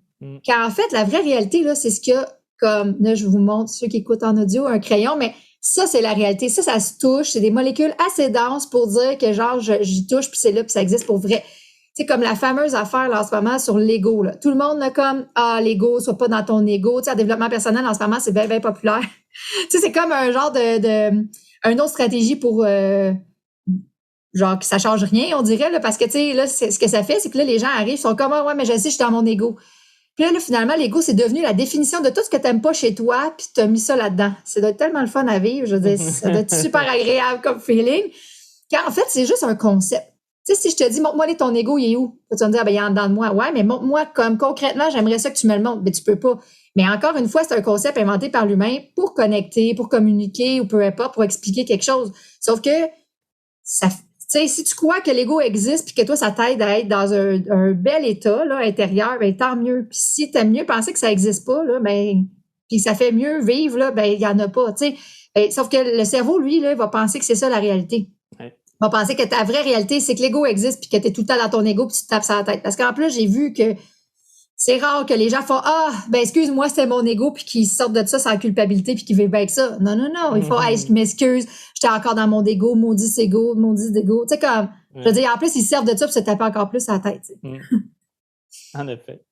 Car en fait, la vraie réalité, là, c'est ce qu'il y a comme, là, je vous montre, ceux qui écoutent en audio, un crayon, mais ça, c'est la réalité. Ça se touche. C'est des molécules assez denses pour dire que, genre, j'y touche, puis c'est là, puis ça existe pour vrai. C'est comme la fameuse affaire, là, en ce moment, sur l'ego, là. Tout le monde, là, comme, l'ego, sois pas dans ton ego. Tu sais, en développement personnel, en ce moment, c'est bien, bien populaire. Tu sais, c'est comme un genre une autre stratégie pour, genre que ça change rien, on dirait, là, parce que, tu sais, là, ce que ça fait, c'est que là, les gens arrivent, ils sont comme, ouais, mais je sais, je suis dans mon ego. Puis là, finalement, l'ego, c'est devenu la définition de tout ce que t'aimes pas chez toi, puis t'as mis ça là-dedans. Ça doit être tellement le fun à vivre, je veux dire, ça doit être super agréable comme feeling. Car en fait, c'est juste un concept. Tu sais, si je te dis, montre-moi ton ego, il est où? Tu vas me dire, ben, il est en dedans de moi. Ouais, mais montre-moi comme concrètement, j'aimerais ça que tu me le montres. Mais tu peux pas. Mais encore une fois, c'est un concept inventé par l'humain pour connecter, pour communiquer ou peu importe, pour expliquer quelque chose. Sauf que ça, tu sais, si tu crois que l'ego existe puis que toi, ça t'aide à être dans un bel état là, intérieur, ben tant mieux. Puis si t'aimes mieux penser que ça existe pas, là, ben, puis ça fait mieux vivre, là, ben, il y en a pas, tu sais. Ben, sauf que le cerveau, lui, là, va penser que c'est ça la réalité. Ouais. Il va penser que ta vraie réalité, c'est que l'ego existe puis que t'es tout le temps dans ton ego puis tu te tapes sur la tête. Parce qu'en plus, j'ai vu que c'est rare que les gens font ben excuse-moi, c'était mon ego puis qu'ils sortent de ça sans culpabilité puis qu'ils vivent bien avec ça. Non, il faut je m'excuse, j'étais encore dans mon ego, maudit ego. Tu sais comme je veux dire en plus ils servent de ça pour se taper encore plus à la tête. En effet.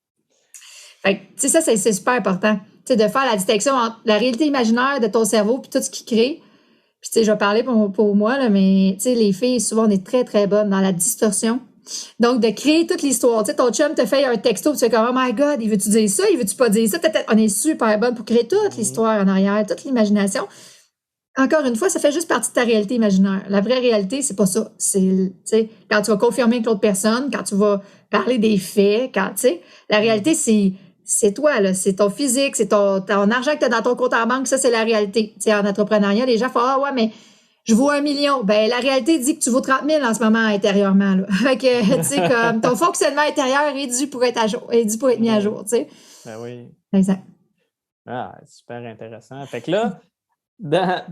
Fait que tu sais ça c'est super important, tu sais de faire la distinction entre la réalité imaginaire de ton cerveau puis tout ce qu'il crée. Puis tu sais je vais parler pour moi là, mais tu sais les filles souvent on est très très bonnes dans la distorsion. Donc, de créer toute l'histoire. Tu sais, ton chum te fait un texto, tu fais comme, oh my God, il veut-tu dire ça? Il veut-tu pas dire ça? On est super bonne pour créer toute l'histoire en arrière, toute l'imagination. Encore une fois, ça fait juste partie de ta réalité imaginaire. La vraie réalité, c'est pas ça. C'est, tu sais, quand tu vas confirmer avec l'autre personne, quand tu vas parler des faits, tu sais, la réalité, c'est toi, là. C'est ton physique, c'est ton argent que tu as dans ton compte en banque. Ça, c'est la réalité. Tu sais, en entrepreneuriat, les gens font, ouais, mais je vaux 1 million. Ben, la réalité dit que tu vaux 30 000 en ce moment intérieurement, là. Fait que, tu sais, comme, ton fonctionnement intérieur est dû pour être à jour, est dû pour être mis à jour, tu sais. Ben oui. Exact. Ah, super intéressant. Fait que là, dans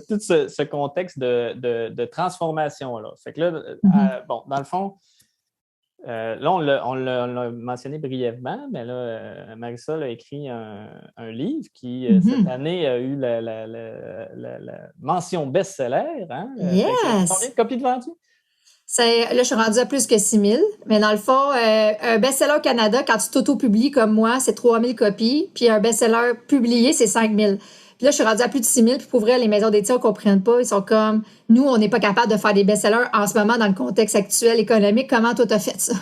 tout ce contexte de transformation-là, fait que là, bon, dans le fond, là, on l'a mentionné brièvement, mais là, Marisol a écrit un livre qui, cette année, a eu la mention best-seller. Hein? Yes! Combien de copies de vendues? Là, je suis rendue à plus que 6 000. Mais dans le fond, un best-seller au Canada, quand tu t'auto-publies comme moi, c'est 3 000 copies. Puis un best-seller publié, c'est 5 000. Puis là, je suis rendue à plus de 6 000. Puis pour vrai, les maisons d'édition ne comprennent pas. Ils sont comme, nous, on n'est pas capable de faire des best-sellers en ce moment dans le contexte actuel économique. Comment toi, t'as fait ça?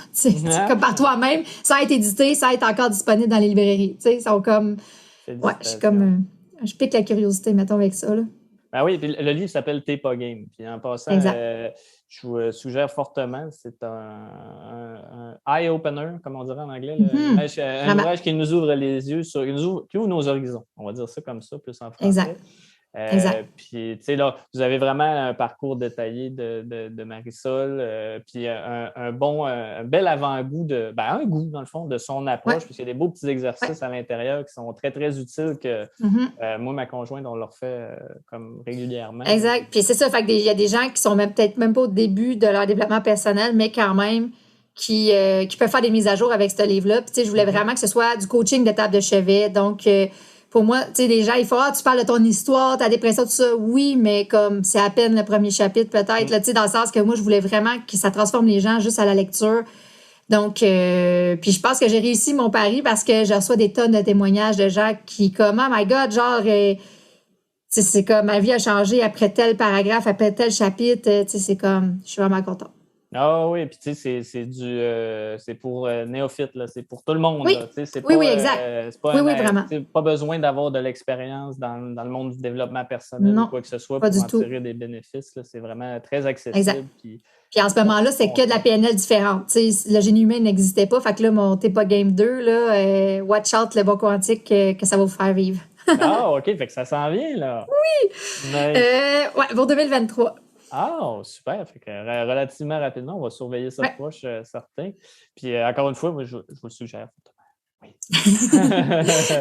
Comme par toi-même, sans être édité, sans être encore disponible dans les librairies. Ils sont comme... Ouais, je suis comme... je pique la curiosité, mettons, avec ça. Là. Ben oui, puis le livre s'appelle T'es pas game. Puis en passant, je vous suggère fortement, c'est un eye-opener, comme on dirait en anglais. Un ouvrage qui nous ouvre les yeux, qui ouvre nos horizons. On va dire ça comme ça, plus en français. Exact. Puis, tu sais, là, vous avez vraiment un parcours détaillé de Marisol, puis un bel avant-goût un goût, dans le fond, de son approche, puis il y a des beaux petits exercices à l'intérieur qui sont très, très utiles que moi, ma conjointe, on leur fait comme régulièrement. Exact. Puis c'est ça, fait qu'il y a des gens qui sont peut-être même pas au début de leur développement personnel, mais quand même, qui peuvent faire des mises à jour avec ce livre-là. Puis, tu sais, je voulais vraiment que ce soit du coaching de table de chevet. Donc, pour moi, tu sais, les gens, il faut, tu parles de ton histoire, ta dépression, tout ça. Oui, mais comme c'est à peine le premier chapitre, peut-être, là, tu sais, dans le sens que moi, je voulais vraiment que ça transforme les gens juste à la lecture. Donc, puis je pense que j'ai réussi mon pari parce que je reçois des tonnes de témoignages de gens qui, comme, oh my God, genre, c'est comme ma vie a changé après tel paragraphe, après tel chapitre. Tu sais, c'est comme, je suis vraiment contente. Ah oui, puis tu sais, c'est pour néophytes, là, c'est pour tout le monde. Oui, là, c'est oui, pas, oui, exact. c'est pas Oui, vraiment. pas besoin d'avoir de l'expérience dans le monde du développement personnel Non, ou quoi que ce soit pas pour du en tout. tirer des bénéfices. Là, c'est vraiment très accessible. Exact. Puis en ce moment-là, c'est que de la PNL différente. Tu sais, le génie humain n'existait pas. Fait que là, mon T'es pas Game 2, là, watch out le bon quantique que ça va vous faire vivre. Ah, OK, fait que ça s'en vient, là. Oui! Nice. Ouais, pour 2023. Ah, super. Fait que relativement rapidement, on va surveiller ça de proche, certain. Puis encore une fois, moi, je vous le suggère. Oui.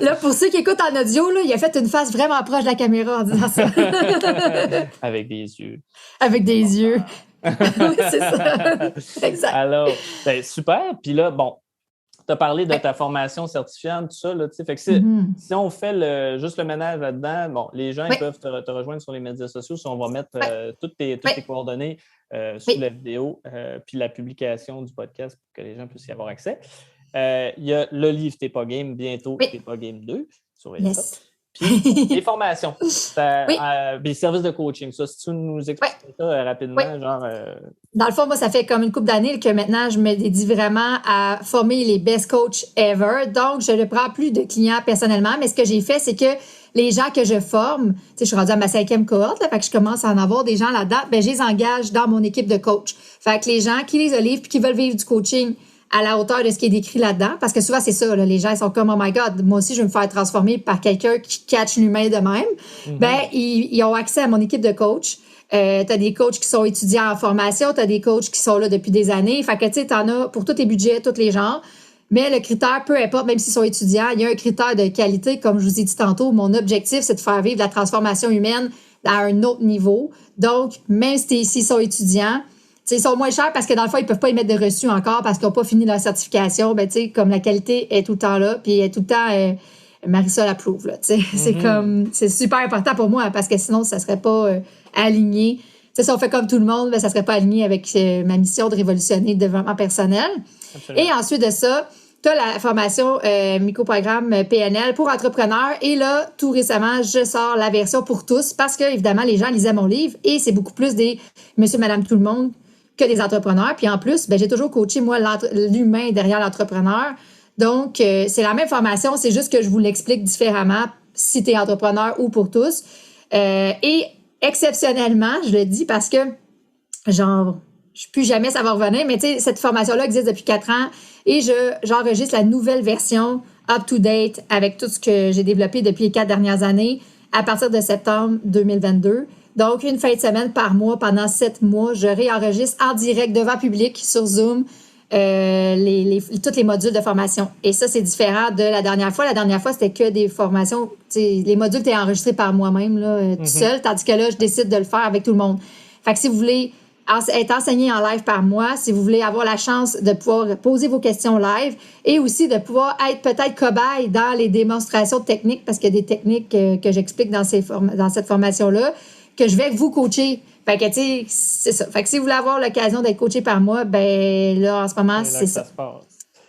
Là, pour ceux qui écoutent en audio, là, il a fait une face vraiment proche de la caméra en disant ça. Avec des yeux. Avec des yeux. Oui, c'est ça. Exact. Alors, ben, super. Puis là, bon, tu as parlé de ta formation certifiante, tout ça. Là, fait que si on fait juste le ménage là-dedans, bon, les gens ils peuvent te rejoindre sur les médias sociaux. Si on va mettre toutes tes coordonnées sous la vidéo, puis la publication du podcast pour que les gens puissent y avoir accès. Il y a le livre T'es pas game, bientôt T'es pas game 2. Surveillez ça. Puis les formations, les services de coaching. Ça, si tu nous expliques ça rapidement, genre. Dans le fond, moi, ça fait comme une couple d'années que maintenant, je me dédie vraiment à former les best coachs ever. Donc, je ne prends plus de clients personnellement, mais ce que j'ai fait, c'est que les gens que je forme, tu sais, je suis rendue à ma 5e cohorte, là, fait que je commence à en avoir des gens là-dedans, ben, je les engage dans mon équipe de coach. Fait que les gens qui lisent le livre puis qui veulent vivre du coaching à la hauteur de ce qui est décrit là-dedans, parce que souvent, c'est ça, là, les gens, ils sont comme, oh my God, moi aussi, je vais me faire transformer par quelqu'un qui catch l'humain de même. Ben, ils ont accès à mon équipe de coach. T'as des coachs qui sont étudiants en formation, t'as des coachs qui sont là depuis des années. Fait que, tu sais, t'en as pour tous tes budgets, tous les genres. Mais le critère, peu importe, même s'ils sont étudiants, il y a un critère de qualité, comme je vous ai dit tantôt. Mon objectif, c'est de faire vivre la transformation humaine à un autre niveau. Donc, même s'ils sont étudiants, ils sont moins chers parce que dans le fond, ils peuvent pas émettre de reçus encore parce qu'ils n'ont pas fini leur certification. Ben, tu sais, comme la qualité est tout le temps là, puis elle est tout le temps, Marisol approuve, là, tu sais. C'est super important pour moi parce que sinon, ça serait pas aligné. Tu sais, si on fait comme tout le monde, ben, ça serait pas aligné avec ma mission de révolutionner le développement personnel. Absolument. Et ensuite de ça, tu as la formation microprogramme PNL pour entrepreneurs. Et là, tout récemment, je sors la version pour tous parce que, évidemment, les gens lisaient mon livre et c'est beaucoup plus des monsieur, madame, tout le monde que des entrepreneurs. Puis en plus, ben, j'ai toujours coaché, moi, l'humain derrière l'entrepreneur. Donc, c'est la même formation, c'est juste que je vous l'explique différemment si tu es entrepreneur ou pour tous. Et exceptionnellement, je le dis parce que, genre, je ne peux jamais savoir revenir, mais tu sais, cette formation-là existe depuis 4 ans et j'enregistre la nouvelle version up-to-date avec tout ce que j'ai développé depuis les 4 dernières années à partir de septembre 2022. Donc, une fin de semaine par mois pendant 7 mois, je réenregistre en direct devant public sur Zoom tous les modules de formation. Et ça, c'est différent de la dernière fois. La dernière fois, c'était que des formations. Les modules étaient enregistrés par moi-même là, tout seul, tandis que là, je décide de le faire avec tout le monde. Fait que si vous voulez être enseigné en live par moi, si vous voulez avoir la chance de pouvoir poser vos questions live et aussi de pouvoir être peut-être cobaye dans les démonstrations techniques, parce qu'il y a des techniques que j'explique dans cette formation-là, que je vais vous coacher. Fait que, tu sais, c'est ça. Fait que si vous voulez avoir l'occasion d'être coaché par moi, ben là, en ce moment, c'est ça. Se passe.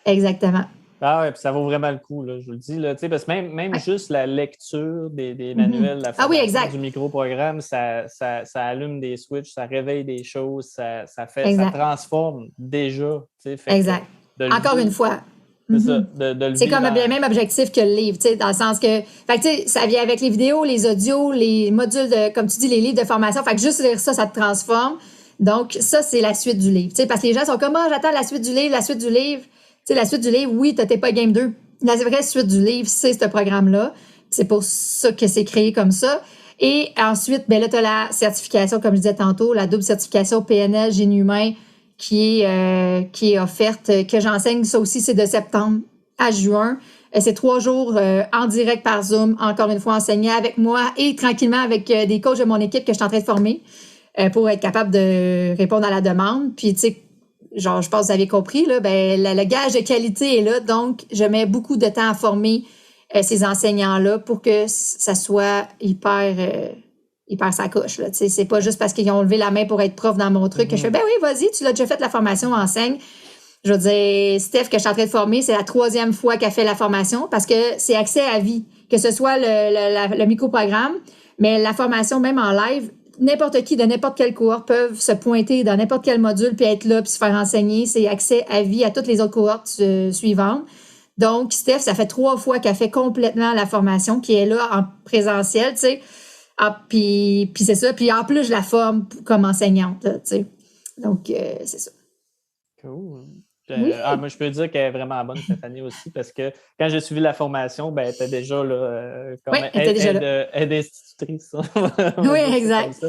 Exactement. Ah ouais, puis ça vaut vraiment le coup, là, je vous le dis. Là, parce que même juste la lecture des manuels, la formation du micro-programme, ça allume des switches, ça réveille des choses, ça transforme déjà. Exact. Encore une fois. C'est ça, de le c'est comme le même objectif que le livre, tu sais, dans le sens que, fait que, tu sais, ça vient avec les vidéos, les audios, les modules comme tu dis, les livres de formation. Fait que juste lire ça, ça te transforme. Donc, ça, c'est la suite du livre, tu sais, parce que les gens sont comme, j'attends la suite du livre, la suite du livre. Tu sais, la suite du livre, oui, t'es pas Game 2. La vraie suite du livre, c'est ce programme-là. C'est pour ça que c'est créé comme ça. Et ensuite, ben là, t'as la certification, comme je disais tantôt, la double certification PNL, génie humain, qui est offerte, que j'enseigne. Ça aussi, c'est de septembre à juin. C'est 3 jours en direct par Zoom, encore une fois enseigné avec moi et tranquillement avec des coachs de mon équipe que je suis en train de former pour être capable de répondre à la demande. Puis, tu sais, genre, je pense que vous avez compris, là, ben, le gage de qualité est là. Donc, je mets beaucoup de temps à former ces enseignants-là pour que ça soit hyper sa coche, là. Tu sais, c'est pas juste parce qu'ils ont levé la main pour être prof dans mon truc que je fais, ben oui, vas-y, tu l'as déjà fait la formation, enseigne. Je veux dire, Steph, que je suis en train de former, c'est la 3e fois qu'elle fait la formation parce que c'est accès à vie. Que ce soit le microprogramme, mais la formation, même en live, n'importe qui de n'importe quelle cohorte peuvent se pointer dans n'importe quel module puis être là puis se faire enseigner. C'est accès à vie à toutes les autres cohortes suivantes. Donc, Steph, ça fait 3 fois qu'elle fait complètement la formation, qui est là en présentiel, tu sais. Ah, puis c'est ça. Puis en plus, je la forme comme enseignante, tu sais. Donc, c'est ça. Cool. Oui. Moi, je peux dire qu'elle est vraiment bonne cette année aussi parce que quand j'ai suivi la formation, ben, elle était déjà là, comme oui, elle était déjà là. aide institutrice. Oui, exact.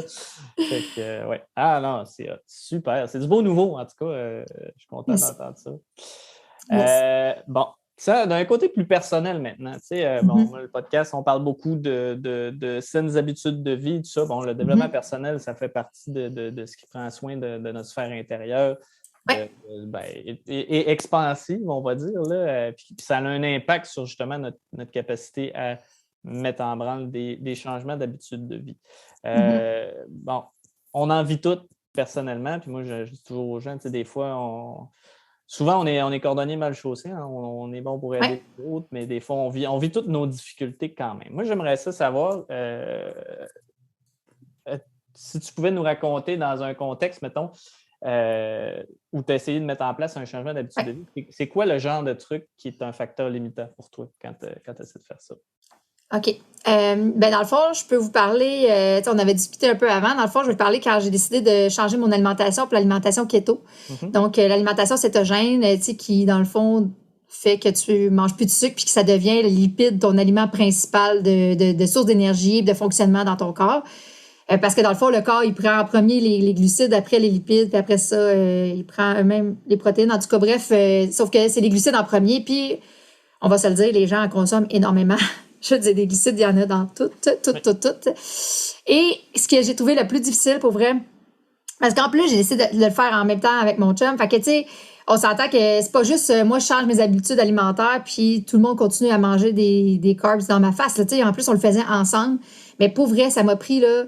Fait que, ouais. Ah non, c'est super. C'est du beau nouveau, en tout cas. Je suis content d'entendre ça. Bon, ça, d'un côté plus personnel maintenant. Tu sais, bon, le podcast, on parle beaucoup de saines habitudes de vie, tout ça. Bon, le développement personnel, ça fait partie de ce qui prend soin de notre sphère intérieure. Et expansive, on va dire. Là, puis ça a un impact sur justement notre capacité à mettre en branle des changements d'habitude de vie. Bon, on en vit toutes personnellement, puis moi, je dis toujours aux gens, tu sais, des fois, souvent, on est cordonnier mal chaussé, hein, on est bon pour aider les autres, mais des fois, on vit toutes nos difficultés quand même. Moi, j'aimerais ça savoir si tu pouvais nous raconter dans un contexte, mettons, où tu as essayé de mettre en place un changement d'habitude de vie. C'est quoi le genre de truc qui est un facteur limitant pour toi quand tu essaies de faire ça? OK. Dans le fond, je peux vous parler, on avait discuté un peu avant. Dans le fond, je vais te parler quand j'ai décidé de changer mon alimentation pour l'alimentation keto. Donc, l'alimentation cétogène, qui, dans le fond, fait que tu manges plus de sucre puis que ça devient le lipide, ton aliment principal de source d'énergie et de fonctionnement dans ton corps. Parce que dans le fond, le corps, il prend en premier les glucides, après les lipides, puis après ça, il prend même les protéines. En tout cas, bref, sauf que c'est les glucides en premier, puis on va se le dire, les gens en consomment énormément. Je veux dire, des glucides, il y en a dans tout. Et ce que j'ai trouvé le plus difficile, pour vrai, parce qu'en plus, j'ai décidé de le faire en même temps avec mon chum. Fait que, tu sais, on s'entend que c'est pas juste moi, je change mes habitudes alimentaires, puis tout le monde continue à manger des carbs dans ma face. Tu sais, en plus, on le faisait ensemble. Mais pour vrai, ça m'a pris, là,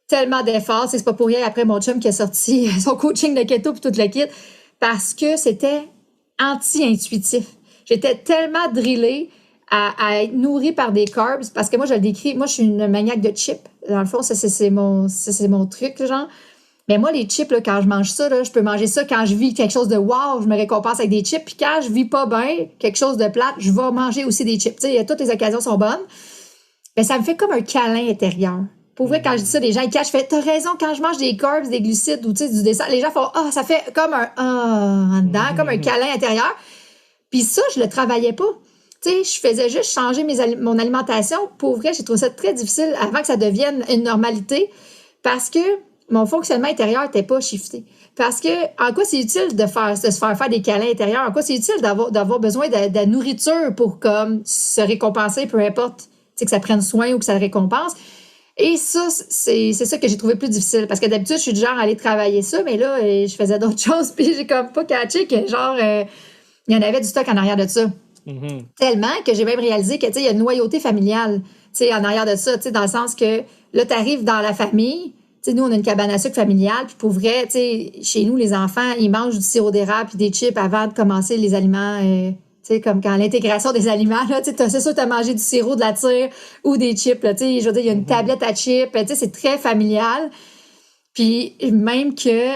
tellement d'efforts. C'est pas pour rien après mon chum qui a sorti son coaching de keto puis tout le kit, parce que c'était anti-intuitif. J'étais tellement drillée à être nourrie par des carbs, parce que moi, je le décris, moi, je suis une maniaque de chips. Dans le fond, c'est mon truc, genre. Mais moi, les chips, là, quand je mange ça, là, je peux manger ça quand je vis quelque chose de wow, je me récompense avec des chips. Puis quand je vis pas bien, quelque chose de plate, je vais manger aussi des chips. Tu sais, toutes les occasions sont bonnes. Mais ça me fait comme un câlin intérieur. Pour vrai, quand je dis ça, les gens, ils cachent, je fais, t'as raison, quand je mange des carbs, des glucides ou, tu sais, du dessert, les gens font, ça fait comme en dedans, comme un câlin intérieur. Puis ça, je le travaillais pas. Tu sais, je faisais juste changer mon alimentation. Pour vrai, j'ai trouvé ça très difficile avant que ça devienne une normalité parce que mon fonctionnement intérieur n'était pas shifté. Parce que, en quoi c'est utile de se faire des câlins intérieurs? En quoi c'est utile d'avoir besoin de nourriture pour, comme, se récompenser, peu importe, tu sais, que ça prenne soin ou que ça le récompense? Et ça, c'est ça que j'ai trouvé plus difficile. Parce que d'habitude, je suis du genre à aller travailler ça, mais là, je faisais d'autres choses, puis j'ai comme pas catché que, genre, il y en avait du stock en arrière de ça. Tellement que j'ai même réalisé que, tu sais, il y a une loyauté familiale, tu sais, en arrière de ça, tu sais, dans le sens que, là, t'arrives dans la famille, tu sais, nous, on a une cabane à sucre familiale, puis pour vrai, tu sais, chez nous, les enfants, ils mangent du sirop d'érable puis des chips avant de commencer les aliments, tu sais, comme quand l'intégration des aliments, là, tu sais, c'est sûr que t'as mangé du sirop, de la tire ou des chips, là, tu sais, je veux dire, il y a une tablette à chips, tu sais, c'est très familial. Puis même que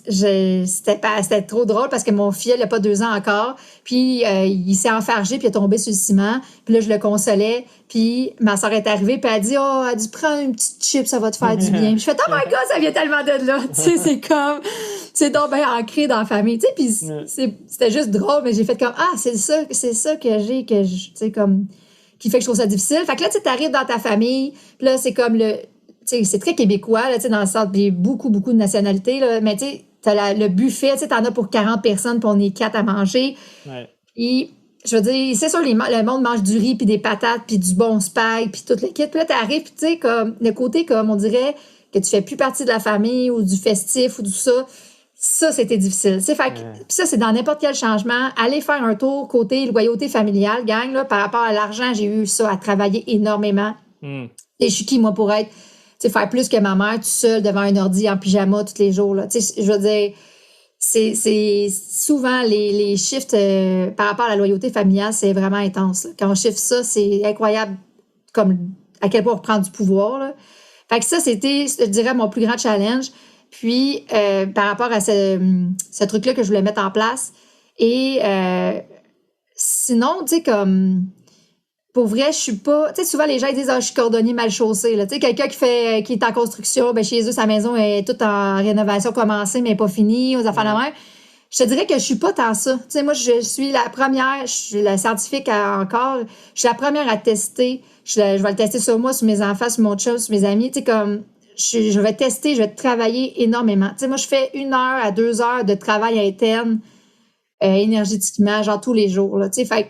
c'était trop drôle parce que mon fils, il n'a pas 2 ans encore, puis il s'est enfargé puis il est tombé sur le ciment, puis là je le consolais, puis ma soeur est arrivée puis elle a dit elle a dû prendre une petite chip, ça va te faire du bien. Puis je fais oh my god, ça vient tellement de là, tu sais, c'est donc bien ancré dans la famille, tu sais, puis c'était juste drôle, mais j'ai fait comme c'est ça que j'ai, que tu sais, comme qui fait que je trouve ça difficile. Fait que là tu t'arrives dans ta famille, puis là c'est comme c'est très québécois, là, dans le sens, il y a beaucoup de nationalités, là, mais tu sais, t'as le buffet, tu t'en as pour 40 personnes, puis on est 4 à manger. Ouais. Et, je veux dire, c'est sûr, le monde mange du riz, puis des patates, puis du bon spag, puis tout le kit. Puis là, t'arrives, puis tu sais, comme, le côté, comme on dirait, que tu fais plus partie de la famille, ou du festif, ou tout ça, Ça, c'était difficile. Fait que, puis ça, c'est dans n'importe quel changement. Aller faire un tour côté loyauté familiale, gang, là, par rapport à l'argent, j'ai eu ça à travailler énormément. Et je suis qui, moi, pour être, faire plus que ma mère, tout seul, devant un ordi, en pyjama, tous les jours, là. Je veux dire, c'est souvent les shifts par rapport à la loyauté familiale, c'est vraiment intense, là. Quand on shift ça, c'est incroyable comme à quel point on reprend du pouvoir, là. Fait que ça, c'était, je dirais, mon plus grand challenge. Puis, par rapport à ce truc-là que je voulais mettre en place. Et sinon, tu sais, comme, pour vrai, je suis pas... Tu sais, souvent, les gens ils disent « Ah, je suis cordonnier mal chaussé. » Tu sais, quelqu'un qui est en construction, ben chez eux, sa maison est toute en rénovation commencée, mais pas finie, aux affaires de mer. Je te dirais que je suis pas tant ça. Tu sais, moi, je suis la première, je suis la scientifique encore, je suis la première à tester. Je vais le tester sur moi, sur mes enfants, sur mon chum, sur mes amis. Tu sais, comme... Je vais tester, je vais travailler énormément. Tu sais, moi, je fais 1 heure à 2 heures de travail interne énergétiquement, genre tous les jours, là. Tu sais, fait que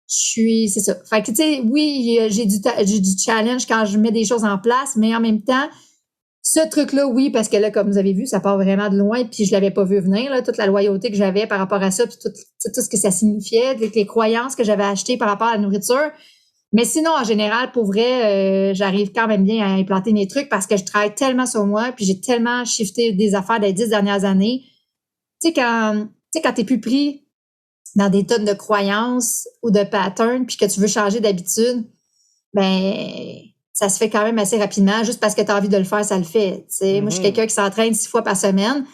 c'est ça. Fait que, tu sais, oui, j'ai du challenge quand je mets des choses en place, mais en même temps, ce truc-là, oui, parce que là, comme vous avez vu, ça part vraiment de loin, puis je l'avais pas vu venir, là, toute la loyauté que j'avais par rapport à ça, puis tout ce que ça signifiait, les croyances que j'avais achetées par rapport à la nourriture. Mais sinon, en général, pour vrai, j'arrive quand même bien à implanter mes trucs parce que je travaille tellement sur moi, puis j'ai tellement shifté des affaires des 10 dernières années. Tu sais, quand t'es plus pris dans des tonnes de croyances ou de patterns, puis que tu veux changer d'habitude, ben ça se fait quand même assez rapidement. Juste parce que tu as envie de le faire, ça le fait. Tu sais, moi, je suis quelqu'un qui s'entraîne 6 fois par semaine,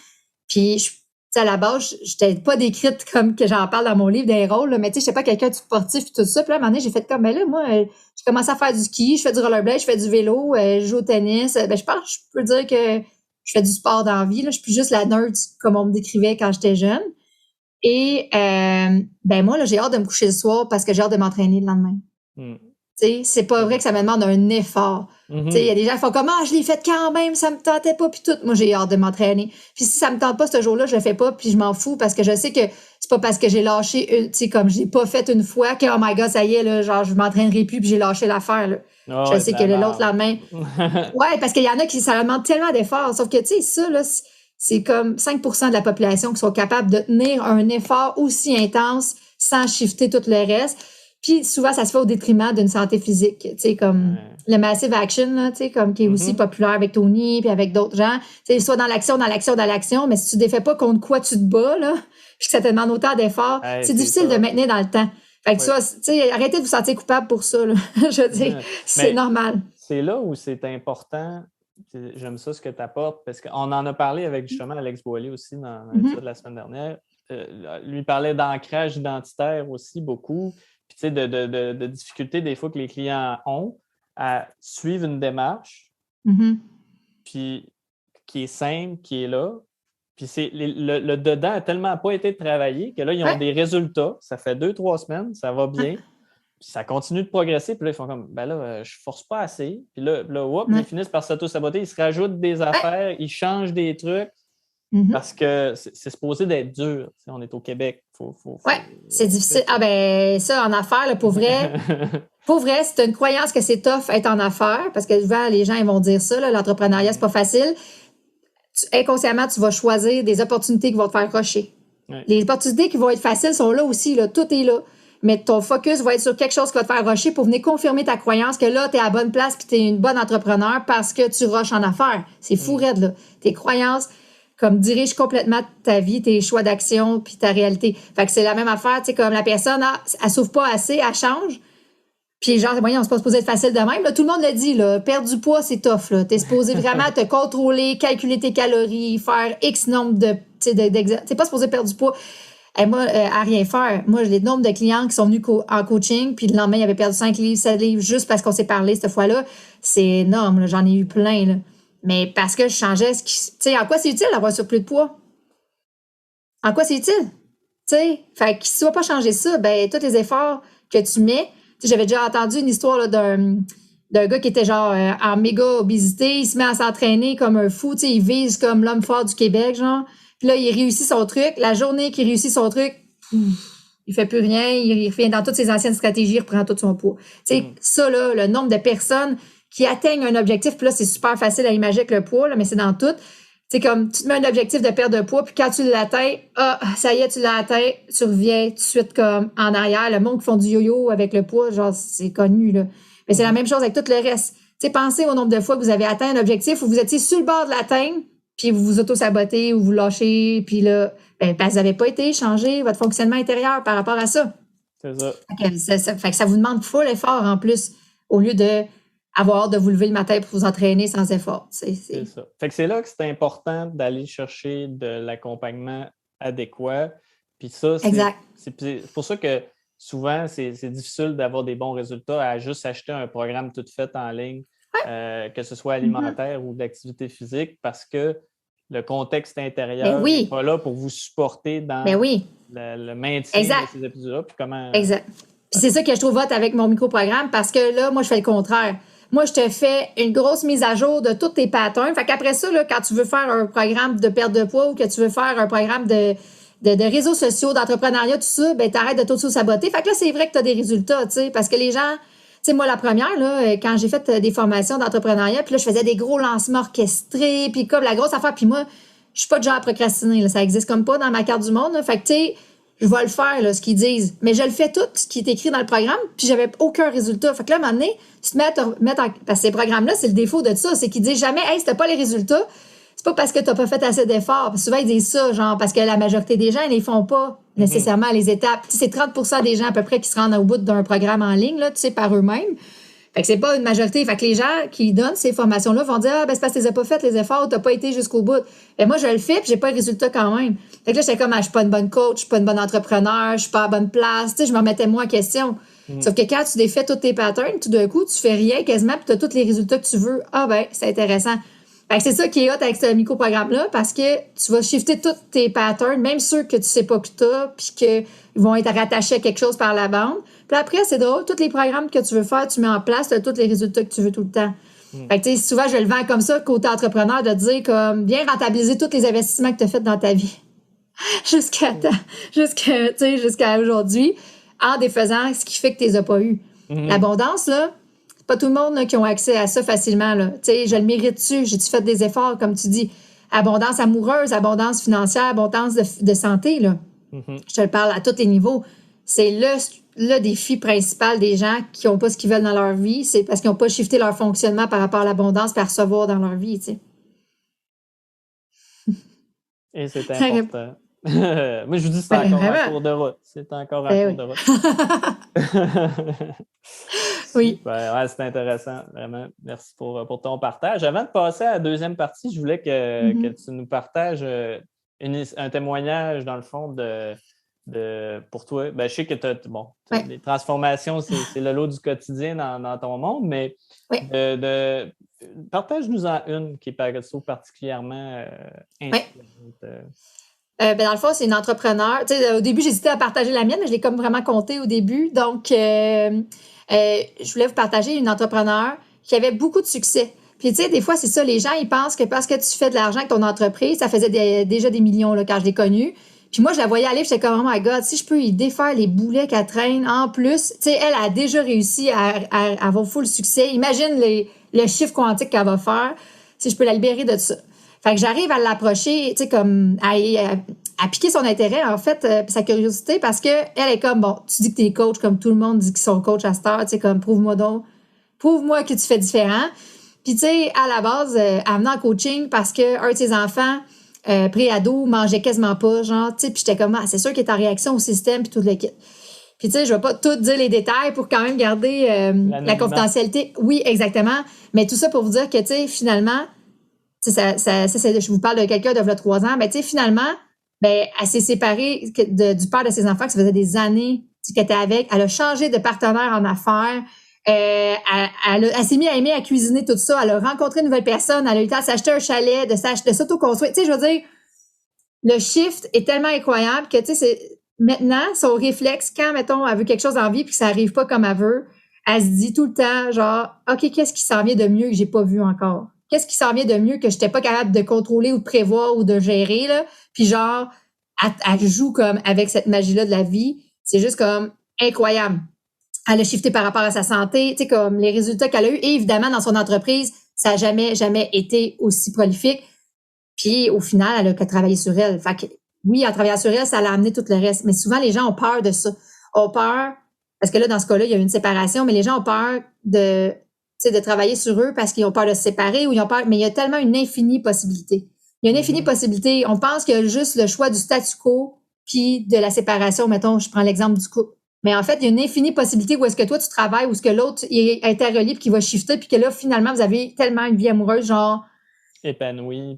puis à la base, je n'étais pas décrite comme que j'en parle dans mon livre des rôles, là, mais tu sais, je n'étais pas quelqu'un de sportif et tout ça. Puis là, à un moment donné, j'ai fait comme, ben là, moi, j'ai commencé à faire du ski, je fais du rollerblade, je fais du vélo, je joue au tennis. Ben, je pense que je peux dire que je fais du sport dans la vie, là. Je suis plus juste la nerd comme on me décrivait quand j'étais jeune. Et, ben moi, là, j'ai hâte de me coucher le soir parce que j'ai hâte de m'entraîner le lendemain. Tu sais, c'est pas vrai que ça me demande un effort. Tu sais, il y a des gens qui font comme, ah, je l'ai fait quand même, ça me tentait pas, puis tout. Moi, j'ai hâte de m'entraîner. Puis si ça me tente pas ce jour-là, je le fais pas, puis je m'en fous parce que je sais que c'est pas parce que j'ai lâché, tu sais, comme je l'ai pas fait une fois que, oh my god, ça y est, là, genre, je m'entraînerai plus, puis j'ai lâché l'affaire, là. Je sais que l'autre lendemain. Ouais, parce qu'il y en a qui, ça leur demande tellement d'efforts. Sauf que, tu sais, ça, là, c'est comme 5% de la population qui sont capables de tenir un effort aussi intense sans shifter tout le reste. Puis souvent, ça se fait au détriment d'une santé physique, tu sais, comme le Massive Action, là, tu sais, comme qui est aussi populaire avec Tony puis avec d'autres gens. Tu sais, soit dans l'action, mais si tu défais pas contre quoi tu te bats, là, puis que ça te demande autant d'efforts, c'est difficile de maintenir dans le temps. Fait que ça, tu sais, arrêtez de vous sentir coupable pour ça, là. Je veux dire, c'est normal. C'est là où c'est important. J'aime ça ce que tu apportes, parce qu'on en a parlé avec justement Alex Boilly aussi dans l'épisode de la semaine dernière. Lui parlait d'ancrage identitaire aussi beaucoup. Puis, tu sais, de difficultés des fois que les clients ont à suivre une démarche, puis qui est simple, qui est là. Puis, le dedans n'a tellement pas été travaillé que là, ils ont des résultats. Ça fait 2-3 semaines, ça va bien. Puis, ça continue de progresser. Puis là, ils font comme, ben là, je force pas assez. Puis là ils finissent par s'auto-saboter. Ils se rajoutent des affaires, ils changent des trucs. Parce que c'est supposé d'être dur. Tu sais, on est au Québec. Oui, c'est difficile. Ah ben ça, en affaires, là, pour vrai, c'est une croyance que c'est tough être en affaires, parce que souvent, les gens ils vont dire ça, là, l'entrepreneuriat, c'est pas facile. Inconsciemment, tu vas choisir des opportunités qui vont te faire rusher. Les opportunités qui vont être faciles sont là aussi, là, tout est là. Mais ton focus va être sur quelque chose qui va te faire rusher pour venir confirmer ta croyance que là, tu es à la bonne place puis tu es une bonne entrepreneur parce que tu rushes en affaires. C'est fou raide, là. Tes croyances comme dirigent complètement ta vie, tes choix d'action puis ta réalité. Fait que c'est la même affaire, tu sais, comme la personne, elle s'ouvre pas assez, elle change. Puis genre, voyons, c'est pas supposé être facile de même. Là, tout le monde le dit, là, perdre du poids, c'est tough. Là. T'es supposé vraiment te contrôler, calculer tes calories, faire X nombre d'exercices. T'es pas supposé perdre du poids. Et moi, à rien faire. Moi, j'ai le nombre de clients qui sont venus en coaching, puis le lendemain, ils avaient perdu 5 livres, 7 livres, juste parce qu'on s'est parlé cette fois-là. C'est énorme, là. J'en ai eu plein, là. Mais parce que je changeais tu sais, en quoi c'est utile d'avoir surplus de poids? En quoi c'est utile? Tu sais, fait que si tu vas pas changer ça, ben, tous les efforts que tu mets, j'avais déjà entendu une histoire là, d'un gars qui était genre en méga obésité, il se met à s'entraîner comme un fou, tu sais, il vise comme l'homme fort du Québec, genre. Puis là, il réussit son truc. La journée qu'il réussit son truc, il fait plus rien, il revient dans toutes ses anciennes stratégies, il reprend tout son poids. Tu sais, ça, là, le nombre de personnes qui atteignent un objectif, puis là, c'est super facile à imaginer avec le poids, là, mais c'est dans tout. Tu C'est comme, tu te mets un objectif de perte de poids, puis quand tu l'atteins, ça y est, tu l'as atteint, tu reviens tout de suite comme en arrière. Le monde qui font du yo-yo avec le poids, genre, c'est connu, là. Mais c'est la même chose avec tout le reste. Tu sais, pensez au nombre de fois que vous avez atteint un objectif où vous étiez sur le bord de l'atteindre, puis vous vous auto-sabotez ou vous lâchez, puis là, ben, vous n'avez pas été changé votre fonctionnement intérieur par rapport à ça. C'est ça. Fait que ça vous demande full effort en plus, au lieu de avoir hâte de vous lever le matin pour vous entraîner sans effort. C'est ça. Fait que c'est là que c'est important d'aller chercher de l'accompagnement adéquat. Puis ça, c'est pour ça que souvent, c'est difficile d'avoir des bons résultats à juste acheter un programme tout fait en ligne, que ce soit alimentaire ou d'activité physique, parce que le contexte intérieur n'est pas là pour vous supporter dans le maintien de ces épisodes-là. Puis comment... Exact. Puis c'est ça que je trouve hot avec mon micro-programme, parce que là, moi, je fais le contraire. Moi, je te fais une grosse mise à jour de tous tes patterns. Fait qu'après ça, là, quand tu veux faire un programme de perte de poids ou que tu veux faire un programme de réseaux sociaux, d'entrepreneuriat, tout ça, ben t'arrêtes de t'auto-saboter. Fait que là, c'est vrai que tu as des résultats, tu sais, parce que les gens... Tu sais, moi, la première, là, quand j'ai fait des formations d'entrepreneuriat, puis là, je faisais des gros lancements orchestrés, puis comme la grosse affaire, puis moi, je suis pas de genre à procrastiner, là, ça existe comme pas dans ma carte du monde, là. Fait que, tu sais, je vais le faire, là, ce qu'ils disent. Mais je le fais tout, ce qui est écrit dans le programme, puis j'avais aucun résultat. Fait que là, à un moment donné, tu te mets à te mettre en... Parce que ces programmes-là, c'est le défaut de ça, c'est qu'ils disent jamais, hey, si t'as pas les résultats, c'est pas parce que t'as pas fait assez d'efforts. Parce que souvent, ils disent ça, genre, parce que la majorité des gens, ils les font pas nécessairement les étapes. Tu sais, c'est 30% des gens à peu près qui se rendent au bout d'un programme en ligne, là, tu sais, par eux-mêmes. Fait que c'est pas une majorité. Fait que les gens qui donnent ces formations-là vont dire, ben, c'est parce que tu les as pas faites, les efforts, t'as pas été jusqu'au bout. Et moi, je le fais, puis j'ai pas le résultat quand même. Fait que là, j'étais comme, je suis pas une bonne coach, je suis pas une bonne entrepreneur, je suis pas à la bonne place. Tu sais, je me remettais moi en question. Sauf que quand tu défais tous tes patterns, tout d'un coup, tu fais rien quasiment, puis t'as tous les résultats que tu veux. Ah, ben, c'est intéressant. Fait que c'est ça qui est hot avec ce micro-programme-là, parce que tu vas shifter tous tes patterns, même ceux que tu sais pas que t'as, puis qu'ils vont être rattachés à quelque chose par la bande. Puis après, c'est drôle, tous les programmes que tu veux faire, tu mets en place, tu as tous les résultats que tu veux tout le temps. Fait que, tu sais, souvent, je le vends comme ça, côté entrepreneur, de dire comme, bien rentabiliser tous les investissements que tu as faits dans ta vie. jusqu'à aujourd'hui, en défaisant ce qui fait que tu les as pas eu. L'abondance, là, c'est pas tout le monde là, qui ont accès à ça facilement, là. Tu sais, je le mérite-tu? J'ai-tu fait des efforts, comme tu dis? Abondance amoureuse, abondance financière, abondance de santé, là. Je te le parle à tous les niveaux. C'est le défi principal des gens qui n'ont pas ce qu'ils veulent dans leur vie, c'est parce qu'ils n'ont pas shifté leur fonctionnement par rapport à l'abondance et à recevoir dans leur vie, tu sais. Et c'est important. Moi, je vous dis, c'est encore en cours de route. C'est encore en cours de route. Oui. Ouais, c'est intéressant, vraiment. Merci pour ton partage. Avant de passer à la deuxième partie, je voulais que tu nous partages un témoignage, dans le fond, pour toi. Ben, je sais que les transformations, c'est le lot du quotidien dans ton monde, mais partage-nous-en une qui paraît particulièrement inspirante. Dans le fond, c'est une entrepreneur. Tu sais, au début, j'hésitais à partager la mienne, mais je l'ai comme vraiment compté au début. Donc, je voulais vous partager une entrepreneur qui avait beaucoup de succès. Puis, tu sais, des fois, c'est ça, les gens, ils pensent que parce que tu fais de l'argent avec ton entreprise, ça faisait déjà des millions là, quand je l'ai connue. Puis moi, je la voyais aller, j'étais comme, oh my God, si je peux y défaire les boulets qu'elle traîne, en plus, tu sais, elle a déjà réussi à avoir full succès. Imagine le chiffre quantique qu'elle va faire si je peux la libérer de ça. Fait que j'arrive à l'approcher, tu sais, comme à piquer son intérêt, en fait, sa curiosité, parce que elle est comme, bon, tu dis que t'es coach, comme tout le monde dit qu'ils sont coach à cette heure, tu sais, comme, prouve-moi que tu fais différent. Puis, tu sais, à la base, elle venait en coaching parce que un de ses enfants, pré-ado, mangeait quasiment pas, genre, tu sais, puis j'étais comme, c'est sûr qu'il est en réaction au système, puis tout le kit. Puis, tu sais, je vais pas tout dire les détails pour quand même garder la confidentialité. Oui, exactement. Mais tout ça pour vous dire que, tu sais, finalement, je vous parle de quelqu'un de 3 ans, mais tu sais, finalement, elle s'est séparée du père de ses enfants, que ça faisait des années qu'elle était avec. Elle a changé de partenaire en affaires. Elle s'est mise à aimer à cuisiner tout ça. Elle a rencontré une nouvelle personne. Elle a eu le temps de s'acheter un chalet, de s'auto-construire. Tu sais, je veux dire, le shift est tellement incroyable que, tu sais, maintenant, son réflexe, quand, mettons, elle veut quelque chose en vie puis que ça arrive pas comme elle veut, elle se dit tout le temps, genre, OK, qu'est-ce qui s'en vient de mieux que j'ai pas vu encore? Qu'est-ce qui s'en vient de mieux que j'étais pas capable de contrôler ou de prévoir ou de gérer, là? Puis genre, elle joue comme avec cette magie-là de la vie. C'est juste comme incroyable. Elle a shifté par rapport à sa santé, tu sais, comme les résultats qu'elle a eus. Et évidemment, dans son entreprise, ça n'a jamais été aussi prolifique. Puis, au final, elle a qu'à travailler sur elle. Fait que, oui, en travaillant sur elle, ça l'a amené tout le reste. Mais souvent, les gens ont peur de ça. Ont peur, parce que là, dans ce cas-là, il y a une séparation, mais les gens ont peur de travailler sur eux parce qu'ils ont peur de se séparer ou ils ont peur, mais il y a tellement une infinie possibilité. Il y a une infinie possibilité. On pense qu'il y a juste le choix du statu quo puis de la séparation. Mettons, je prends l'exemple du couple. Mais en fait, il y a une infinie possibilité où est-ce que toi, tu travailles, où est-ce que l'autre est interrelié puis qu'il va shifter puis que là, finalement, vous avez tellement une vie amoureuse, genre... Épanouie.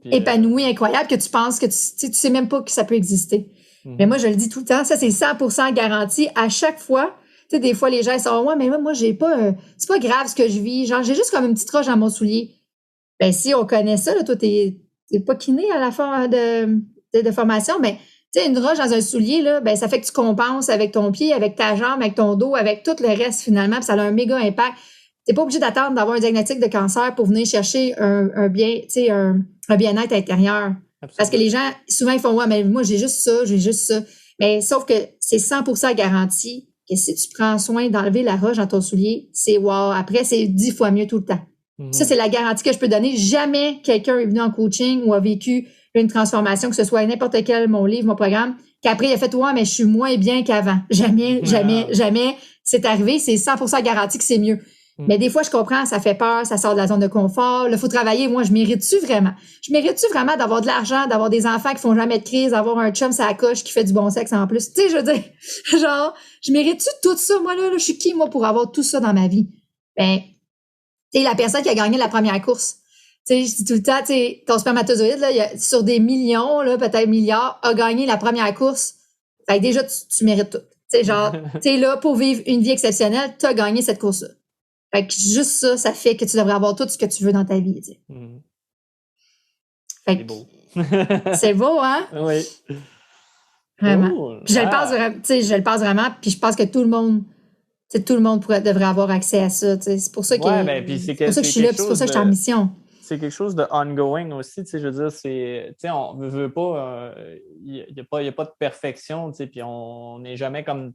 Incroyable, que tu penses que tu sais même pas que ça peut exister. Mais moi, je le dis tout le temps, ça, c'est 100% garanti. À chaque fois, tu sais, des fois, les gens, ils sont, ouais, mais moi, j'ai pas, c'est pas grave ce que je vis. Genre, j'ai juste comme une petite roche dans mon soulier. Ben, si on connaît ça, là, toi, t'es pas kiné à la fin de formation, mais, tu sais, une roche dans un soulier, là, ben, ça fait que tu compenses avec ton pied, avec ta jambe, avec ton dos, avec tout le reste, finalement, puis ça a un méga impact. T'es pas obligé d'attendre d'avoir un diagnostic de cancer pour venir chercher un bien, tu sais, un bien-être intérieur. Absolument. Parce que les gens, souvent, ils font, ouais, mais moi, j'ai juste ça. Mais sauf que c'est 100% garanti que si tu prends soin d'enlever la roche dans ton soulier, c'est wow. Après, c'est 10 fois mieux tout le temps. Ça, c'est la garantie que je peux donner. Jamais quelqu'un est venu en coaching ou a vécu une transformation, que ce soit n'importe quel, mon livre, mon programme, qu'après, il a fait, ouais, mais je suis moins bien qu'avant. Jamais c'est arrivé. C'est 100% garanti que c'est mieux. Mais des fois, je comprends, ça fait peur, ça sort de la zone de confort. Là, faut travailler. Moi, je mérite-tu vraiment? Je mérite-tu vraiment d'avoir de l'argent, d'avoir des enfants qui font jamais de crise, d'avoir un chum sur la coche qui fait du bon sexe en plus? Tu sais, je veux dire, genre, je mérite-tu tout ça? Moi, là, je suis qui, moi, pour avoir tout ça dans ma vie? Ben, tu sais, la personne qui a gagné la première course. Tu sais, je dis tout le temps, tu sais, ton spermatozoïde, là, sur des millions, là, peut-être milliards, a gagné la première course. Fait que déjà, tu mérites tout. Tu sais, genre, tu es là pour vivre une vie exceptionnelle, tu as gagné cette course-là. Fait que juste ça fait que tu devrais avoir tout ce que tu veux dans ta vie, tu sais. Fait que, c'est beau. C'est beau, hein? Oui. Vraiment. Cool. Puis je le pense vraiment, puis je pense que tout le monde devrait avoir accès à ça, tu sais. C'est pour ça que, c'est pour ça que je suis là, puis c'est pour ça que je suis en mission. C'est quelque chose de ongoing aussi, tu sais, je veux dire, tu sais, on veut pas, il y a pas de perfection, tu sais, puis on n'est jamais comme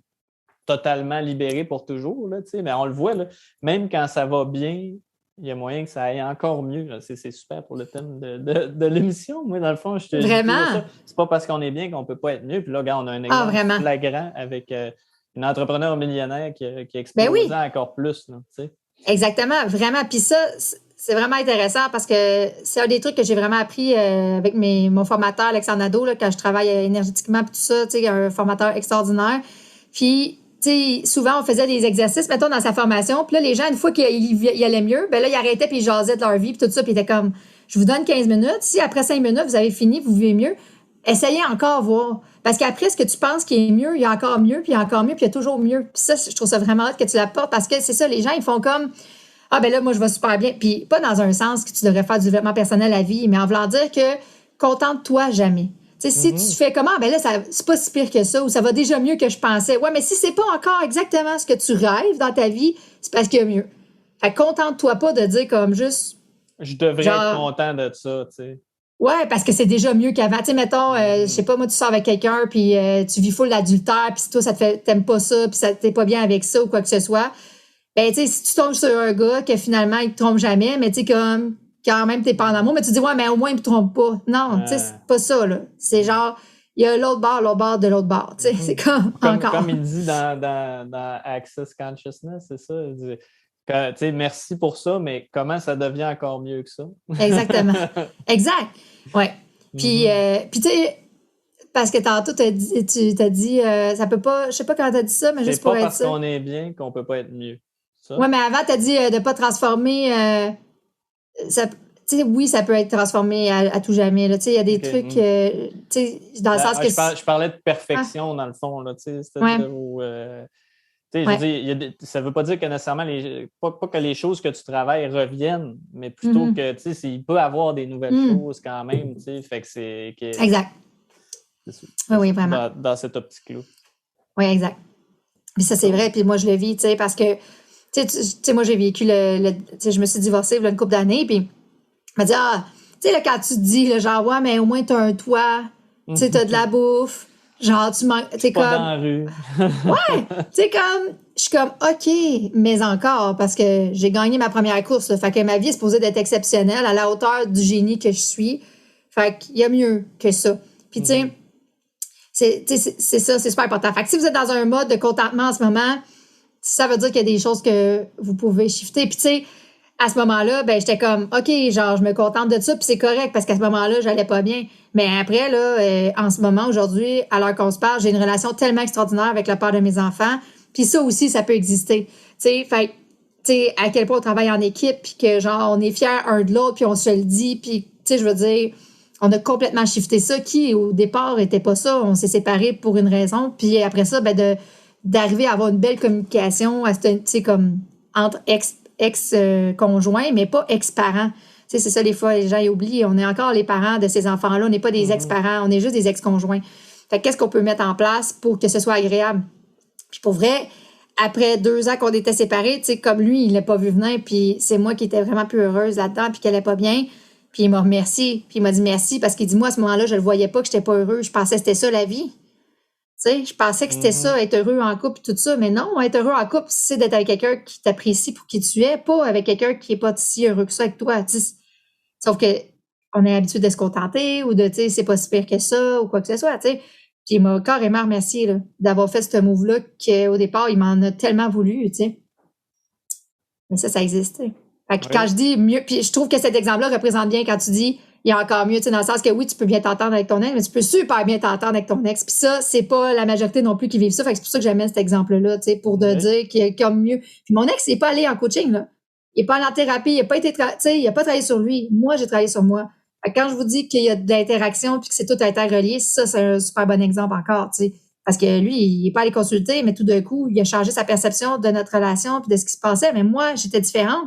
totalement libéré pour toujours, là, tu sais, mais on le voit, là, même quand ça va bien, il y a moyen que ça aille encore mieux. Là. C'est super pour le thème de l'émission. Moi, dans le fond, je te dis ça. C'est pas parce qu'on est bien qu'on peut pas être mieux. Puis là, regarde, on a un exemple flagrant avec une entrepreneur millionnaire qui explose encore plus. Là, tu sais. Exactement, vraiment. Puis ça, c'est vraiment intéressant parce que c'est un des trucs que j'ai vraiment appris avec mon formateur, Alexandre Nadeau, là, quand je travaille énergétiquement, puis tout ça, tu sais, un formateur extraordinaire. Puis, tu sais, souvent, on faisait des exercices, mettons, dans sa formation. Puis là, les gens, une fois qu'ils allaient mieux, ben là, ils arrêtaient puis ils jasaient de leur vie puis tout ça. Puis ils étaient comme, je vous donne 15 minutes. Si après 5 minutes, vous avez fini, vous vivez mieux, essayez encore voir. Parce qu'après, ce que tu penses qui est mieux, il y a encore mieux, puis il y a encore mieux, puis il y a toujours mieux. Puis ça, je trouve ça vraiment hâte que tu l'apportes parce que c'est ça, les gens, ils font comme, ah ben là, moi, je vais super bien. Puis pas dans un sens que tu devrais faire du développement personnel à vie, mais en voulant dire que contente-toi jamais. Tu sais, si tu fais comment, ben là, c'est pas si pire que ça, ou ça va déjà mieux que je pensais. Ouais, mais si c'est pas encore exactement ce que tu rêves dans ta vie, c'est parce qu'il y a mieux. Fait que contente-toi pas de dire comme juste... Je devrais être content de ça, tu sais. Ouais, parce que c'est déjà mieux qu'avant. Tu sais, mettons, je sais pas, moi, tu sors avec quelqu'un, puis tu vis full d'adultère, puis si toi, t'aimes pas ça, puis ça t'es pas bien avec ça, ou quoi que ce soit, ben, tu sais, si tu tombes sur un gars que finalement, il te trompe jamais, mais tu sais, comme... quand même, t'es pas en amour, mais tu te dis, ouais, mais au moins, il me trompe pas. Non, tu sais, c'est pas ça, là. C'est genre, il y a l'autre bord de l'autre bord. Tu sais, c'est comme encore. Comme il dit dans Access Consciousness, c'est ça. Il dit, tu sais, merci pour ça, mais comment ça devient encore mieux que ça? Exactement. Exact. Ouais. Puis, tu sais, parce que tantôt, tu t'as dit, ça peut pas, je sais pas comment t'as dit ça, mais juste pour être ça. C'est pas parce qu'on est bien qu'on peut pas être mieux. Ça? Ouais, mais avant, t'as dit de pas transformer... oui, ça peut être transformé à tout jamais. Il y a des trucs, dans le sens que... Je parlais de perfection, dans le fond. Là, c'est-à-dire où, je veux dire, ça ne veut pas dire que nécessairement, pas que les choses que tu travailles reviennent, mais plutôt que il peut y avoir des nouvelles choses quand même. Fait que c'est... Exact. Oui, vraiment. Dans cette optique-là. Oui, exact. Puis ça, c'est vrai. Puis moi, je le vis, parce que, tu sais, moi, j'ai vécu je me suis divorcée il y a une couple d'années, puis elle m'a dit, tu sais, là, quand tu te dis, là, genre, ouais, mais au moins, t'as un toit, tu sais, t'as de la bouffe, genre, tu manques, t'es comme... Pas dans la rue. Ouais, tu sais, comme, je suis comme, OK, mais encore, parce que j'ai gagné ma première course, là, fait que ma vie est supposée d'être exceptionnelle, à la hauteur du génie que je suis. Fait qu'il y a mieux que ça. Puis, tu sais, c'est ça, c'est super important. Fait que si vous êtes dans un mode de contentement en ce moment, ça veut dire qu'il y a des choses que vous pouvez shifter. Puis, tu sais, à ce moment-là, ben j'étais comme, OK, genre, je me contente de ça, puis c'est correct, parce qu'à ce moment-là, j'allais pas bien. Mais après, là, en ce moment, aujourd'hui, à l'heure qu'on se parle, j'ai une relation tellement extraordinaire avec le père de mes enfants. Puis ça aussi, ça peut exister. Tu sais, fait tu sais, à quel point on travaille en équipe, puis que, genre, on est fiers un de l'autre, puis on se le dit, puis, tu sais, je veux dire, on a complètement shifté ça, qui, au départ, était pas ça. On s'est séparés pour une raison. Puis après ça, ben, d'arriver à avoir une belle communication, tu sais, comme, entre ex-conjoints, mais pas ex-parents. Tu sais, c'est ça, des fois, les gens ils oublient. On est encore les parents de ces enfants-là. On n'est pas des ex-parents. On est juste des ex-conjoints. Fait que qu'est-ce qu'on peut mettre en place pour que ce soit agréable? Puis pour vrai, après 2 ans qu'on était séparés, tu sais, comme lui, il l'a pas vu venir, puis c'est moi qui étais vraiment plus heureuse là-dedans, puis qu'elle allait pas bien. Puis il m'a remercié. Puis il m'a dit merci parce qu'il dit, moi, à ce moment-là, je le voyais pas que j'étais pas heureux. Je pensais que c'était ça, la vie. Tu sais, je pensais que c'était ça, être heureux en couple, tout ça. Mais non, être heureux en couple, c'est d'être avec quelqu'un qui t'apprécie pour qui tu es, pas avec quelqu'un qui est pas si heureux que ça avec toi. Tu sais. Sauf que on est habitué de se contenter ou de, tu sais, c'est pas si pire que ça ou quoi que ce soit, tu sais. Puis il m'a carrément remercié, là, d'avoir fait ce move-là qu'au départ, il m'en a tellement voulu, tu sais. Mais ça existe, tu sais. Fait que quand je dis mieux, puis je trouve que cet exemple-là représente bien quand tu dis il y a encore mieux, tu sais, dans le sens que oui, tu peux bien t'entendre avec ton ex, mais tu peux super bien t'entendre avec ton ex. Puis ça, c'est pas la majorité non plus qui vivent ça. Fait que c'est pour ça que j'amène cet exemple-là, tu sais, pour de dire qu'il y a comme mieux. Puis mon ex, il est pas allé en coaching, là. Il est pas allé en thérapie, il a pas été, tu sais, il a pas travaillé sur lui. Moi, j'ai travaillé sur moi. Fait que quand je vous dis qu'il y a de l'interaction puis que c'est tout interrelié, ça, c'est un super bon exemple encore, tu sais. Parce que lui, il est pas allé consulter, mais tout d'un coup, il a changé sa perception de notre relation puis de ce qui se passait. Mais moi, j'étais différente.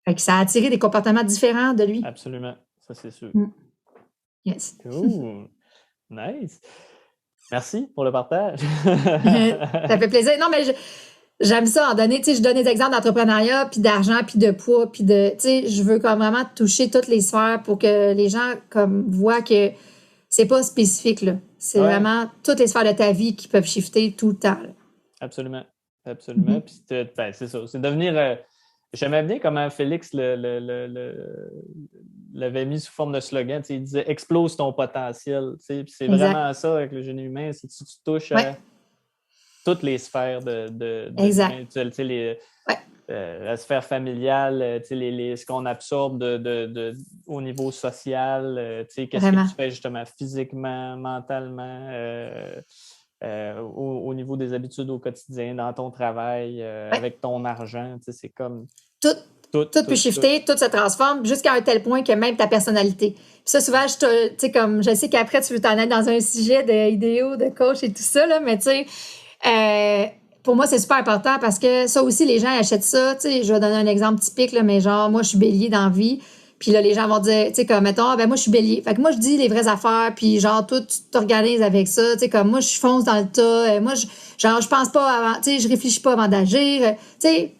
Fait que ça a attiré des comportements différents de lui. Absolument, ça c'est sûr. Yes. Cool. Nice. Merci pour le partage. Ça fait plaisir. Non, mais j'aime ça en donner. Tu sais, je donne des exemples d'entrepreneuriat, puis d'argent, puis de poids, puis de... Tu sais, je veux comme vraiment toucher toutes les sphères pour que les gens comme voient que c'est pas spécifique, là. C'est vraiment toutes les sphères de ta vie qui peuvent shifter tout le temps, là. Absolument. Absolument. Puis ben, c'est ça. C'est devenir... J'aimais bien comment Félix l'avait mis sous forme de slogan. Il disait « Explose ton potentiel ». Puis c'est vraiment ça avec le génie humain. C'est tu touches à toutes les sphères de l'humain. La sphère familiale, ce qu'on absorbe au niveau social, qu'est-ce que tu fais justement physiquement, mentalement, au niveau des habitudes au quotidien, dans ton travail, avec ton argent, c'est comme... Tout peut shifter, tout se transforme jusqu'à un tel point que même ta personnalité. Puis ça, souvent, je sais qu'après, tu veux t'en aller dans un sujet de idéaux, de coach et tout ça, là, mais tu sais, pour moi, c'est super important parce que ça aussi, les gens achètent ça. Tu sais, je vais donner un exemple typique, là, mais genre, moi, je suis bélier dans la vie. Puis là, les gens vont dire, tu sais, comme, mettons, ben moi, je suis bélier. Fait que moi, je dis les vraies affaires, puis genre, toi, tu t'organises avec ça. Tu sais, comme, moi, je fonce dans le tas. Moi, je pense pas avant, tu sais, je réfléchis pas avant d'agir. Tu sais,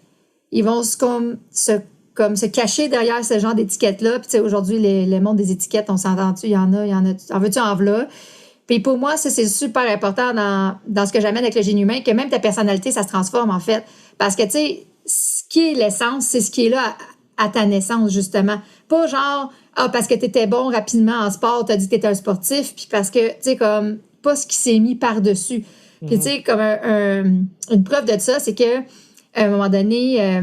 ils vont se cacher derrière ce genre d'étiquettes-là. Puis, tu sais, aujourd'hui, le monde des étiquettes, on s'entend-tu? Il y en a. En veux-tu, en v'là? Puis pour moi, ça, c'est super important dans ce que j'amène avec le génie humain, que même ta personnalité, ça se transforme, en fait. Parce que, tu sais, ce qui est l'essence, c'est ce qui est là à ta naissance, justement. Pas genre, parce que tu étais bon rapidement en sport, tu as dit que tu étais un sportif, puis parce que, tu sais, comme, pas ce qui s'est mis par-dessus. Puis, tu sais, comme une preuve de ça, c'est que à un moment donné,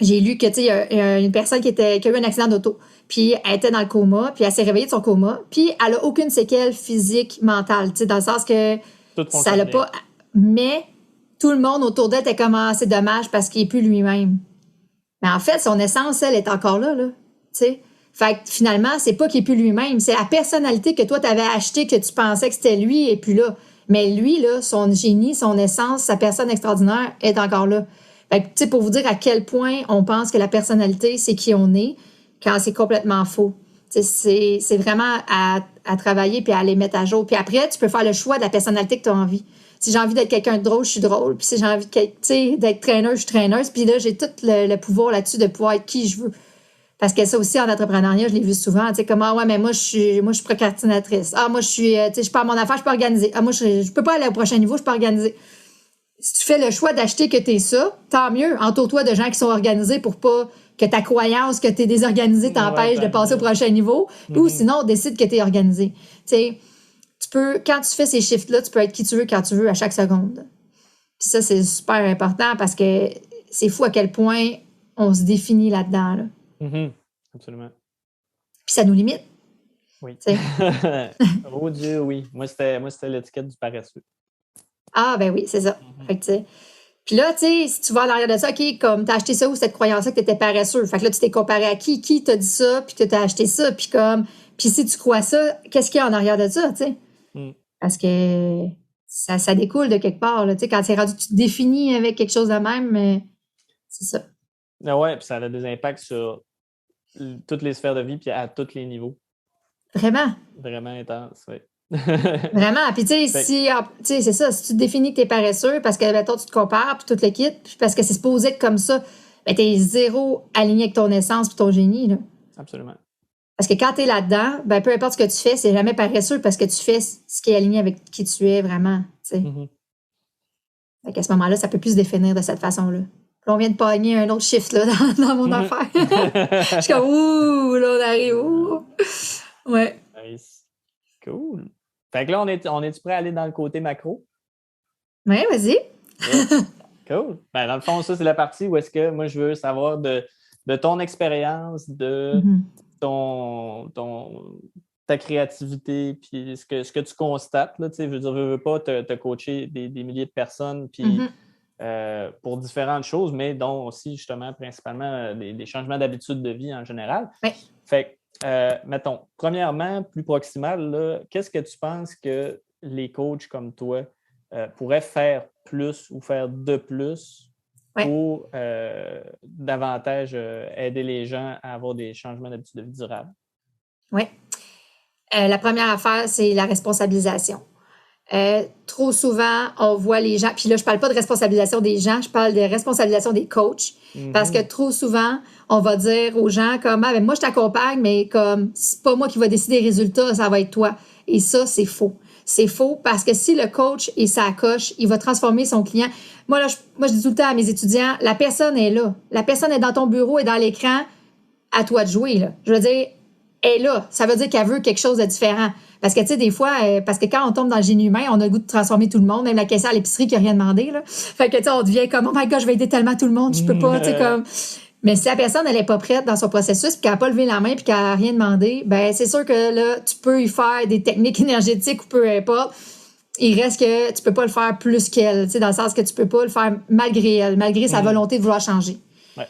j'ai lu que, tu sais, il y a une personne qui a eu un accident d'auto. Puis elle était dans le coma, puis elle s'est réveillée de son coma, puis elle a aucune séquelle physique, mentale, tu sais, dans le sens que ça l'a pas... Mais tout le monde autour d'elle était comme, c'est dommage parce qu'il est plus lui-même. Mais en fait, son essence, elle, est encore là, tu sais. Fait que finalement, c'est pas qu'il est plus lui-même, c'est la personnalité que toi, t'avais achetée, que tu pensais que c'était lui, et puis là. Mais lui, là, son génie, son essence, sa personne extraordinaire est encore là. Fait que, tu sais, pour vous dire à quel point on pense que la personnalité, c'est qui on est, quand c'est complètement faux. C'est vraiment à travailler puis à les mettre à jour. Puis après, tu peux faire le choix de la personnalité que tu as envie. Si j'ai envie d'être quelqu'un de drôle, je suis drôle. Puis si j'ai envie d'être traîneuse, je suis traineuse. Puis là, j'ai tout le pouvoir là-dessus de pouvoir être qui je veux. Parce que ça aussi, en entrepreneuriat, je l'ai vu souvent. Tu sais, comme, mais moi, je suis procrastinatrice. Moi, je suis pas à mon affaire, je peux organiser. Moi, je peux pas aller au prochain niveau, je peux organiser. si tu fais le choix d'acheter que t'es ça, tant mieux. Entoure-toi de gens qui sont organisés pour pas que ta croyance que t'es désorganisé t'empêche de passer au prochain niveau. Ou sinon, décide que t'es organisé. Tu sais, quand tu fais ces shifts-là, tu peux être qui tu veux quand tu veux à chaque seconde. Puis ça, c'est super important parce que c'est fou à quel point on se définit là-dedans. Là. Absolument. Puis ça nous limite. Oui. Oh Dieu, oui. Moi, c'était l'étiquette du paresseux. Ah, ben oui, c'est ça. Fait que, puis là, tu sais, si tu vas en arrière de ça, OK, comme t'as acheté ça ou cette croyance-là que t'étais paresseux. Fait que là, tu t'es comparé à qui? Qui t'a dit ça? Puis que t'as acheté ça? Puis si tu crois ça, qu'est-ce qu'il y a en arrière de ça, tu sais? Parce que ça découle de quelque part, là. Tu sais, quand t'es rendu, tu te définis avec quelque chose de même, mais c'est ça. Ouais, puis ça a des impacts sur toutes les sphères de vie puis à tous les niveaux. Vraiment. Vraiment intense, oui. Vraiment. Puis tu sais, c'est ça, si tu te définis que t'es paresseux parce que, mettons, tu te compares, puis tout le kit, puis parce que c'est supposé être comme ça, ben t'es zéro aligné avec ton essence puis ton génie, là. Absolument. Parce que quand t'es là-dedans, ben peu importe ce que tu fais, c'est jamais paresseux parce que tu fais ce qui est aligné avec qui tu es vraiment, tu sais. Fait qu'à ce moment-là, ça peut plus se définir de cette façon-là. Puis on vient de pogner un autre chiffre, là, dans mon affaire. Je suis comme, ouh, là, on arrive, ouh. Ouais. Nice. Cool. Fait que là, on est-tu prêt à aller dans le côté macro? Ouais, vas-y. Yeah. Cool. Ben, dans le fond, ça, c'est la partie où est-ce que moi, je veux savoir de ton expérience, de ta créativité, puis ce que tu constates. Là, je veux dire, je veux pas te coacher des milliers de personnes, puis pour différentes choses, mais dont aussi, justement, principalement, des changements d'habitude de vie en général. Ouais. Fait que, mettons, premièrement, plus proximal, là, qu'est-ce que tu penses que les coachs comme toi pourraient faire plus ou faire de plus pour davantage aider les gens à avoir des changements d'habitude de vie durables? Oui. La première affaire, c'est la responsabilisation. Trop souvent, on voit les gens, puis là, je parle pas de responsabilisation des gens, je parle de responsabilisation des coachs, parce que trop souvent, on va dire aux gens comme, ah, ben moi, je t'accompagne, mais comme, c'est pas moi qui va décider des résultats, ça va être toi. Et ça, c'est faux. C'est faux parce que si le coach est sa coche, il va transformer son client. Moi, je dis tout le temps à mes étudiants, la personne est là. La personne est dans ton bureau et dans l'écran, à toi de jouer, là. Je veux dire, elle est là. Ça veut dire qu'elle veut quelque chose de différent. Parce que, tu sais, des fois, parce que quand on tombe dans le génie humain, on a le goût de transformer tout le monde, même la caissière à l'épicerie qui n'a rien demandé, là. Fait que, tu sais, on devient comme, oh my God, je vais aider tellement tout le monde, je peux pas, tu sais, comme. Mais si la personne, elle est pas prête dans son processus, puis qu'elle n'a pas levé la main, puis qu'elle n'a rien demandé, ben, c'est sûr que là, tu peux y faire des techniques énergétiques ou peu importe. Il reste que tu peux pas le faire plus qu'elle, tu sais, dans le sens que tu peux pas le faire malgré elle, malgré sa volonté de vouloir changer. Ouais.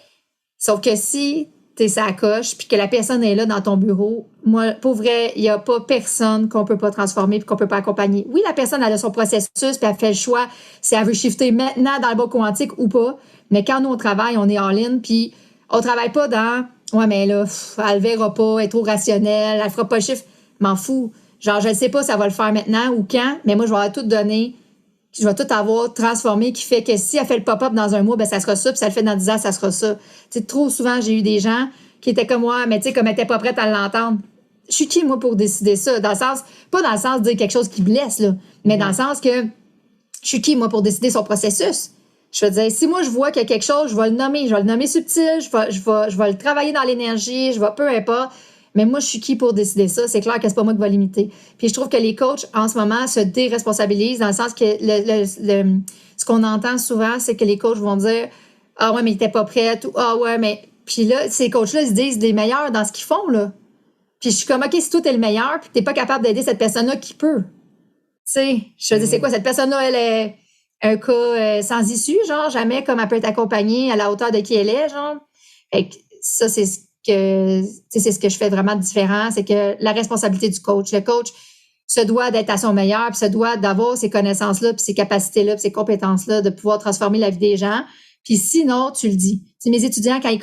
Sauf que si t'es sa coche, puis que la personne est là dans ton bureau, moi, pour vrai, il n'y a pas personne qu'on peut pas transformer puis qu'on peut pas accompagner. Oui, la personne, elle a son processus, puis elle fait le choix si elle veut shifter maintenant dans le bas quantique ou pas. Mais quand nous, on travaille, on est en ligne, puis on travaille pas dans « Ouais, mais là, elle le verra pas, elle est trop rationnelle, elle fera pas le chiffre. » M'en fous. Genre, je ne sais pas si elle va le faire maintenant ou quand, mais moi, je vais avoir tout donné. Je vais tout avoir transformé qui fait que si elle fait le pop-up dans un mois, ben ça sera ça, puis si elle le fait dans 10 ans, ça sera ça. Tu sais, trop souvent, j'ai eu des gens qui étaient comme moi, mais tu sais, comme elle n'était pas prête à l'entendre. Je suis qui, moi, pour décider ça? Dans le sens, pas dans le sens de dire quelque chose qui blesse, là, mais dans le sens que je suis qui, moi, pour décider son processus? Je veux dire, si moi, je vois qu'il y a quelque chose, je vais le nommer subtil, je vais le travailler dans l'énergie, je vais peu importe. Mais moi, je suis qui pour décider ça? C'est clair que c'est pas moi qui va limiter. Puis je trouve que les coachs, en ce moment, se déresponsabilisent dans le sens que ce qu'on entend souvent, c'est que les coachs vont dire « Ah ouais, mais il était pas prêt. » ou « Ah ouais, mais... » Puis là, ces coachs-là, ils se disent les meilleurs dans ce qu'ils font, là. Puis je suis comme « OK, si toi, t'es le meilleur, puis t'es pas capable d'aider cette personne-là, qui peut? » Tu sais, je veux dire, c'est quoi? Cette personne-là, elle est un cas sans issue, genre, jamais comme elle peut être accompagnée à la hauteur de qui elle est, genre. Fait que ça, c'est ce que je fais vraiment de différent, c'est que la responsabilité du coach. Le coach se doit d'être à son meilleur, puis se doit d'avoir ces connaissances-là, puis ces capacités-là, puis ces compétences-là, de pouvoir transformer la vie des gens. Puis sinon, tu le dis. C'est mes étudiants, quand ils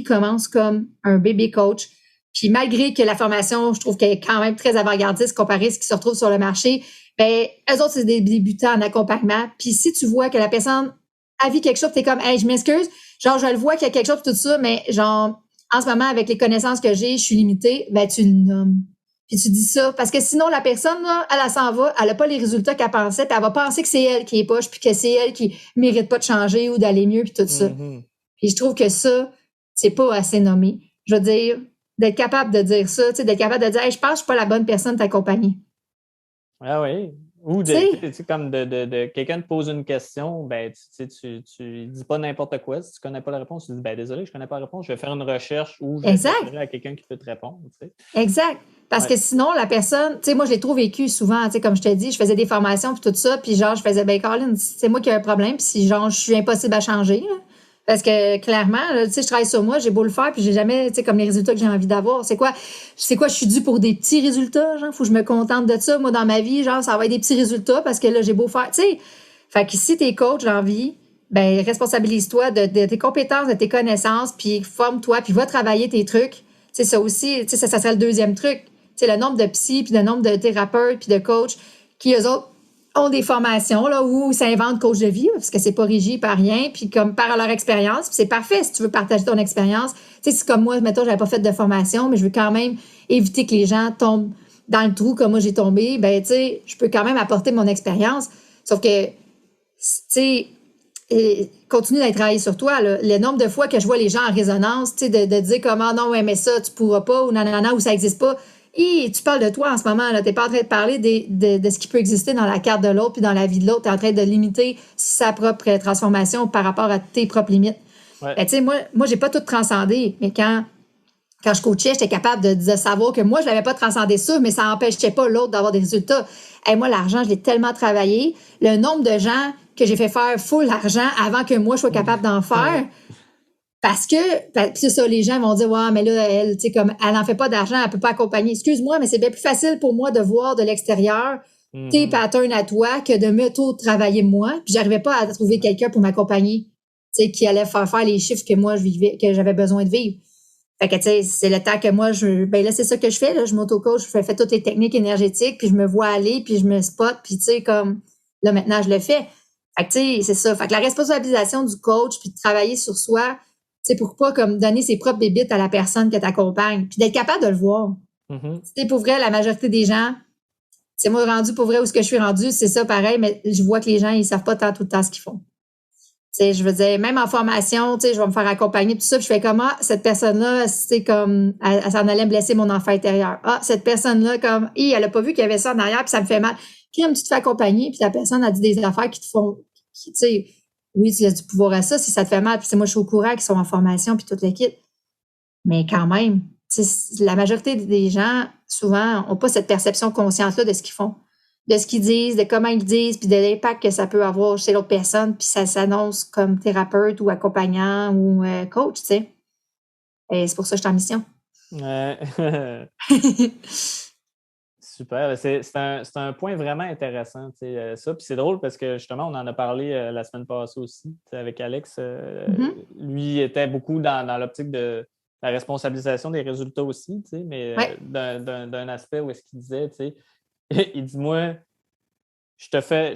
commencent comme un bébé coach. Puis malgré que la formation, je trouve qu'elle est quand même très avant-gardiste comparée à ce qui se retrouve sur le marché, ben eux autres, c'est des débutants en accompagnement. Puis si tu vois que la personne a vu quelque chose, t'es comme « Hey, je m'excuse, genre je le vois qu'il y a quelque chose, tout ça, mais genre en ce moment, avec les connaissances que j'ai, je suis limitée », ben tu le nommes. Puis tu dis ça, parce que sinon, la personne, là, elle s'en va, elle a pas les résultats qu'elle pensait, puis elle va penser que c'est elle qui est poche, puis que c'est elle qui mérite pas de changer ou d'aller mieux, puis tout ça. Puis je trouve que ça, c'est pas assez nommé. Je veux dire, d'être capable de dire ça, tu sais, d'être capable de dire, hey, je pense que je suis pas la bonne personne de t'accompagner. Ah oui. Ou comme de quelqu'un te pose une question, ben tu dis pas n'importe quoi. Si tu connais pas la réponse, tu dis ben désolé, je connais pas la réponse, je vais faire une recherche ou je vais référer à quelqu'un qui peut te répondre. Tu sais. Exact. Parce que sinon, la personne, tu sais, moi, je l'ai trop vécu souvent, tu sais, comme je te dis, je faisais des formations puis tout ça, puis genre, je faisais, ben, Colin, c'est moi qui ai un problème, puis si, genre, je suis impossible à changer, là. Parce que, clairement, tu sais, je travaille sur moi, j'ai beau le faire, puis j'ai jamais, tu sais, comme les résultats que j'ai envie d'avoir. C'est quoi, je suis due pour des petits résultats, genre, faut que je me contente de ça, moi, dans ma vie, genre, ça va être des petits résultats, parce que là, j'ai beau faire, tu sais. Fait que si t'es coach dans la vie, ben, responsabilise-toi de tes compétences, de tes connaissances, puis forme-toi, puis va travailler tes trucs. Tu sais, ça aussi, tu sais, ça serait le deuxième truc. Tu sais, le nombre de psy, puis le nombre de thérapeutes, puis de coachs qui, eux autres, ont des formations là, où ils s'inventent coach de vie, parce que c'est pas régi par rien, puis comme par leur expérience. Puis c'est parfait si tu veux partager ton expérience. Tu sais, c'est comme moi, mettons, j'avais pas fait de formation, mais je veux quand même éviter que les gens tombent dans le trou comme moi j'ai tombé. Ben, tu sais, je peux quand même apporter mon expérience. Sauf que, tu sais, continue d'être travaillé sur toi. Là. Le nombre de fois que je vois les gens en résonance, tu sais, de dire comment non, ouais, mais ça, tu pourras pas, ou nanana, ou ça existe pas. Et tu parles de toi en ce moment, là. T'es pas en train de parler de ce qui peut exister dans la carte de l'autre puis dans la vie de l'autre. T'es en train de limiter sa propre transformation par rapport à tes propres limites. Ouais. Ben, tu sais, moi, j'ai pas tout transcendé, mais quand je coachais, j'étais capable de savoir que moi, je l'avais pas transcendé ça, mais ça n'empêchait pas l'autre d'avoir des résultats. Et moi, l'argent, je l'ai tellement travaillé. Le nombre de gens que j'ai fait faire full argent avant que moi, je sois capable d'en faire. Parce que, c'est ça, les gens vont dire, ouais, mais là, elle, tu sais, comme, elle n'en fait pas d'argent, elle peut pas accompagner. Excuse-moi, mais c'est bien plus facile pour moi de voir de l'extérieur tes patterns à toi que de m'auto-travailler moi. Puis j'arrivais pas à trouver quelqu'un pour m'accompagner, tu sais, qui allait faire les chiffres que moi, que j'avais besoin de vivre. Fait que, tu sais, c'est le temps que moi, ben là, c'est ça que je fais, là, je m'auto-coach, je fais toutes les techniques énergétiques, puis je me vois aller, puis je me spot, puis tu sais, comme, là, maintenant, je le fais. Fait que, tu sais, c'est ça. Fait que la responsabilisation du coach, puis de travailler sur soi, c'est pour pas, comme, donner ses propres bébites à la personne que t'accompagne, puis d'être capable de le voir. Tu sais, pour vrai, la majorité des gens, c'est moi rendu pour vrai où ce que je suis rendu, c'est ça pareil, mais je vois que les gens, ils savent pas tant tout le temps ce qu'ils font. Tu sais, je veux dire, même en formation, tu sais, je vais me faire accompagner, tout ça, puis je fais comment cette personne-là, c'est comme, elle s'en allait blesser mon enfant intérieur. Ah, cette personne-là, comme, elle a pas vu qu'il y avait ça en arrière, puis ça me fait mal. Puis, tu te fais accompagner, puis la personne a dit des affaires qui te font, tu sais, oui, tu laisses du pouvoir à ça si ça te fait mal, puis moi, je suis au courant qu'ils sont en formation, puis toute l'équipe. Mais quand même, tu sais, la majorité des gens, souvent, ont pas cette perception consciente-là de ce qu'ils font, de ce qu'ils disent, de comment ils disent, puis de l'impact que ça peut avoir chez l'autre personne, puis ça s'annonce comme thérapeute ou accompagnant ou coach, tu sais. Et c'est pour ça que je suis en mission. Super. C'est un point vraiment intéressant, tu sais, ça. Puis c'est drôle parce que justement, on en a parlé la semaine passée aussi avec Alex. Lui était beaucoup dans l'optique de la responsabilisation des résultats aussi, tu sais, mais d'un aspect où est-ce qu'il disait, tu sais, il dit, moi, je te fais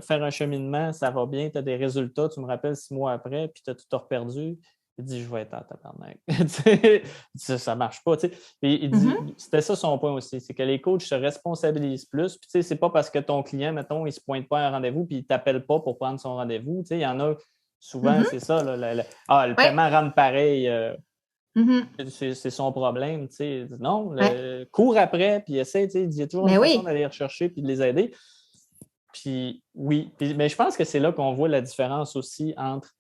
faire un cheminement, ça va bien, tu as des résultats, tu me rappelles 6 mois après, puis tu as tout reperdu. Il dit, je vais être en tabarnak. Ça ne marche pas. T'sais. Et il dit, c'était ça son point aussi, c'est que les coachs se responsabilisent plus. Puis, c'est pas parce que ton client, mettons, il ne se pointe pas à un rendez-vous puis il ne t'appelle pas pour prendre son rendez-vous. Il y en a souvent, c'est ça. Là, le paiement rentre pareil. C'est son problème. Non, cours après, puis essaie. Il y a toujours une façon d'aller les rechercher puis de les aider. Puis oui, mais je pense que c'est là qu'on voit la différence aussi entre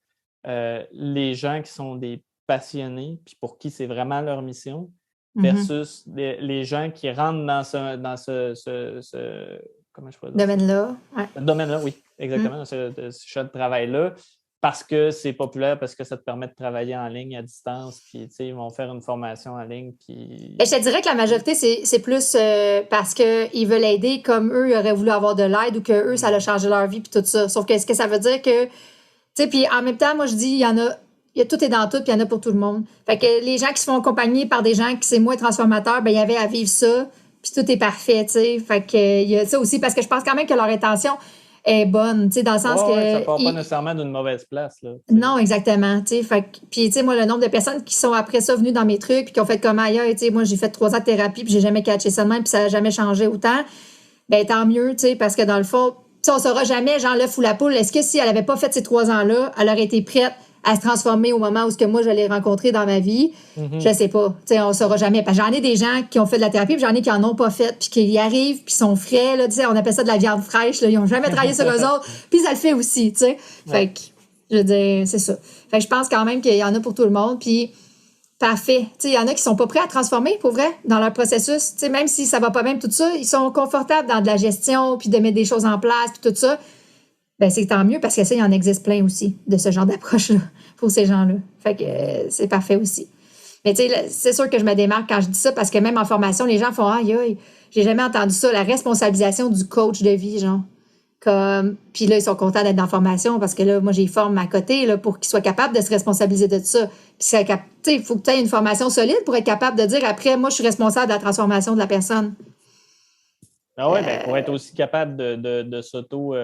les gens qui sont des passionnés, puis pour qui c'est vraiment leur mission, versus les gens qui rentrent dans ce comment je pourrais dire domaine-là. Ouais. Domaine-là, oui, exactement, dans ce champ de travail-là, parce que c'est populaire, parce que ça te permet de travailler en ligne à distance, puis ils vont faire une formation en ligne. Puis... Et je te dirais que la majorité, c'est plus parce qu'ils veulent aider comme eux, ils auraient voulu avoir de l'aide ou que eux, ça a changé leur vie, puis tout ça. Sauf que est-ce que ça veut dire que, tu sais, puis en même temps, moi, je dis, il y a tout est dans tout, puis il y en a pour tout le monde. Fait que les gens qui se font accompagner par des gens qui c'est moins transformateurs, ben il y avait à vivre ça, puis tout est parfait, tu sais. Fait que il y a ça aussi, parce que je pense quand même que leur intention, est bonne, tu sais, dans le sens que... Ça part pas nécessairement d'une mauvaise place, là. Non, exactement, tu sais, puis, tu sais, moi, le nombre de personnes qui sont après ça venues dans mes trucs, puis qui ont fait comme ailleurs, tu sais, moi, j'ai fait 3 ans de thérapie, puis j'ai jamais catché ça de même, puis ça n'a jamais changé autant, ben tant mieux, tu sais, parce que dans le fond, tu sais, on saura jamais, genre, l'œuf ou la poule, est-ce que si elle avait pas fait ces 3 ans-là, elle aurait été prête à se transformer au moment où ce que moi, je l'ai rencontré dans ma vie? Je sais pas, tu sais, on saura jamais, parce que j'en ai des gens qui ont fait de la thérapie, puis j'en ai qui en ont pas fait, puis qui y arrivent, puis sont frais, là, tu sais, on appelle ça de la viande fraîche, là, ils ont jamais travaillé sur eux autres, puis ça le fait aussi, tu sais, fait que, je veux dire, c'est ça. Fait que je pense quand même qu'il y en a pour tout le monde, puis parfait. Tu sais, il y en a qui sont pas prêts à transformer, pour vrai, dans leur processus. Tu sais, même si ça va pas même tout ça, ils sont confortables dans de la gestion, puis de mettre des choses en place, puis tout ça. Ben c'est tant mieux, parce que ça, il en existe plein aussi, de ce genre d'approche-là, pour ces gens-là. Fait que c'est parfait aussi. Mais tu sais, c'est sûr que je me démarque quand je dis ça, parce que même en formation, les gens font « Aïe, aïe, j'ai jamais entendu ça, la responsabilisation du coach de vie, genre. » Puis là, ils sont contents d'être dans la formation parce que là, moi, j'ai forme à côté là, pour qu'ils soient capables de se responsabiliser de ça. Puis il faut que tu aies une formation solide pour être capable de dire après, moi, je suis responsable de la transformation de la personne. Ah oui, pour être aussi capable de s'auto...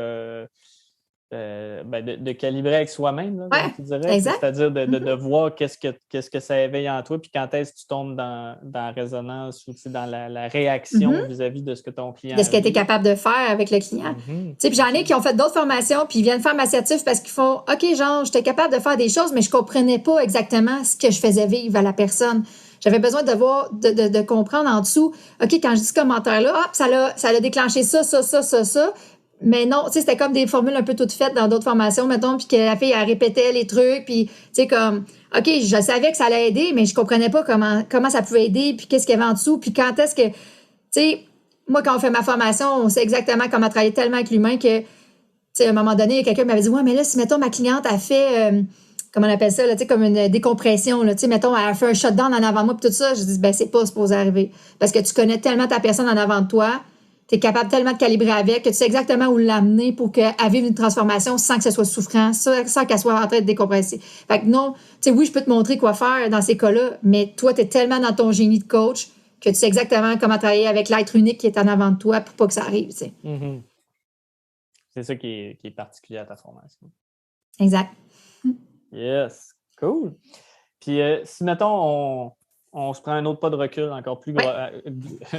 de calibrer avec soi-même, là, comme tu dirais. Exact. C'est-à-dire de voir qu'est-ce que ça éveille en toi, puis quand est-ce que tu tombes dans la résonance ou dans la réaction vis-à-vis de ce que ton client de ce que tu es vit. capable de faire avec le client. Puis j'en ai qui ont fait d'autres formations, puis ils viennent faire ma certif parce qu'ils font « OK, genre, j'étais capable de faire des choses, mais je comprenais pas exactement ce que je faisais vivre à la personne. » J'avais besoin de comprendre en dessous, OK, quand je dis ce commentaire-là, hop, ça l'a déclenché ça. Mais non, tu sais, c'était comme des formules un peu toutes faites dans d'autres formations, mettons, puis que la fille, elle répétait les trucs, puis tu sais, comme, OK, je savais que ça allait aider, mais je comprenais pas comment ça pouvait aider, puis qu'est-ce qu'il y avait en dessous, puis quand est-ce que, tu sais, moi, quand on fait ma formation, on sait exactement comment travailler tellement avec l'humain que, tu sais, à un moment donné, quelqu'un m'avait dit, ouais, mais là, si, mettons, ma cliente a fait, comment on appelle ça, là, tu sais, comme une décompression, là, tu sais, mettons, elle a fait un shutdown en avant de moi, puis tout ça, je dis, ben, c'est pas supposé arriver. Parce que tu connais tellement ta personne en avant de toi, tu es capable tellement de calibrer avec que tu sais exactement où l'amener pour qu'elle vive une transformation sans que ce soit souffrant, sans qu'elle soit en train de décompresser. Fait que non, tu sais, oui, je peux te montrer quoi faire dans ces cas-là, mais toi, tu es tellement dans ton génie de coach que tu sais exactement comment travailler avec l'être unique qui est en avant de toi pour pas que ça arrive, tu sais. C'est ça qui est particulier à ta formation. Exact. Yes, cool. Puis si, mettons, on se prend un autre pas de recul encore plus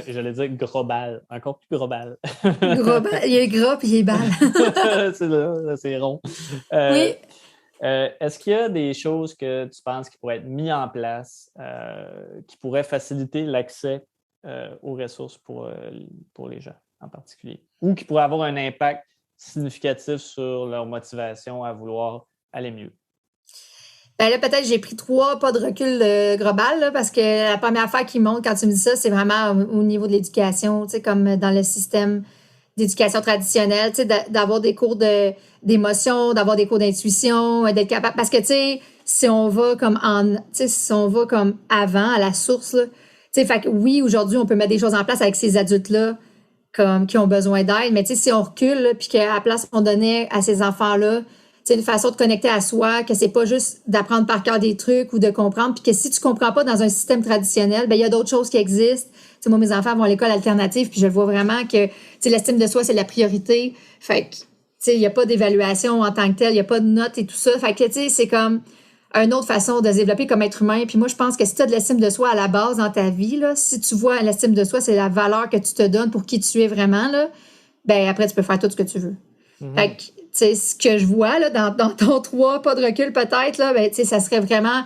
j'allais dire global, encore plus global. Global, il est gras puis il est bal. C'est là, c'est rond. Oui. Est-ce qu'il y a des choses que tu penses qui pourraient être mises en place, qui pourraient faciliter l'accès aux ressources pour les gens en particulier, ou qui pourraient avoir un impact significatif sur leur motivation à vouloir aller mieux? Ben là, peut-être j'ai pris 3 pas de recul global, là, parce que la première affaire qui monte quand tu me dis ça, c'est vraiment au niveau de l'éducation, tu sais, comme dans le système d'éducation traditionnelle, tu sais, d'avoir des cours d'émotion, d'avoir des cours d'intuition, d'être capable, parce que, tu sais, si on va comme avant, à la source, là, tu sais, fait que oui, aujourd'hui, on peut mettre des choses en place avec ces adultes-là, comme, qui ont besoin d'aide, mais tu sais, si on recule, là, puis qu'à la place qu'on donnait à ces enfants-là, c'est une façon de connecter à soi, que c'est pas juste d'apprendre par cœur des trucs ou de comprendre, puis que si tu comprends pas dans un système traditionnel, ben il y a d'autres choses qui existent. Tu sais, moi, mes enfants vont à l'école alternative, puis je vois vraiment que, tu sais, l'estime de soi, c'est la priorité. Fait que, tu sais, il y a pas d'évaluation en tant que telle, il y a pas de notes et tout ça. Fait que, tu sais, c'est comme une autre façon de se développer comme être humain. Puis moi, je pense que si tu as de l'estime de soi à la base dans ta vie, là, si tu vois l'estime de soi, c'est la valeur que tu te donnes pour qui tu es vraiment, là, ben après, tu peux faire tout ce que tu veux. Fait que, tu sais, ce que je vois là, dans ton 3 pas de recul peut-être, là, ben, tu sais, ça serait vraiment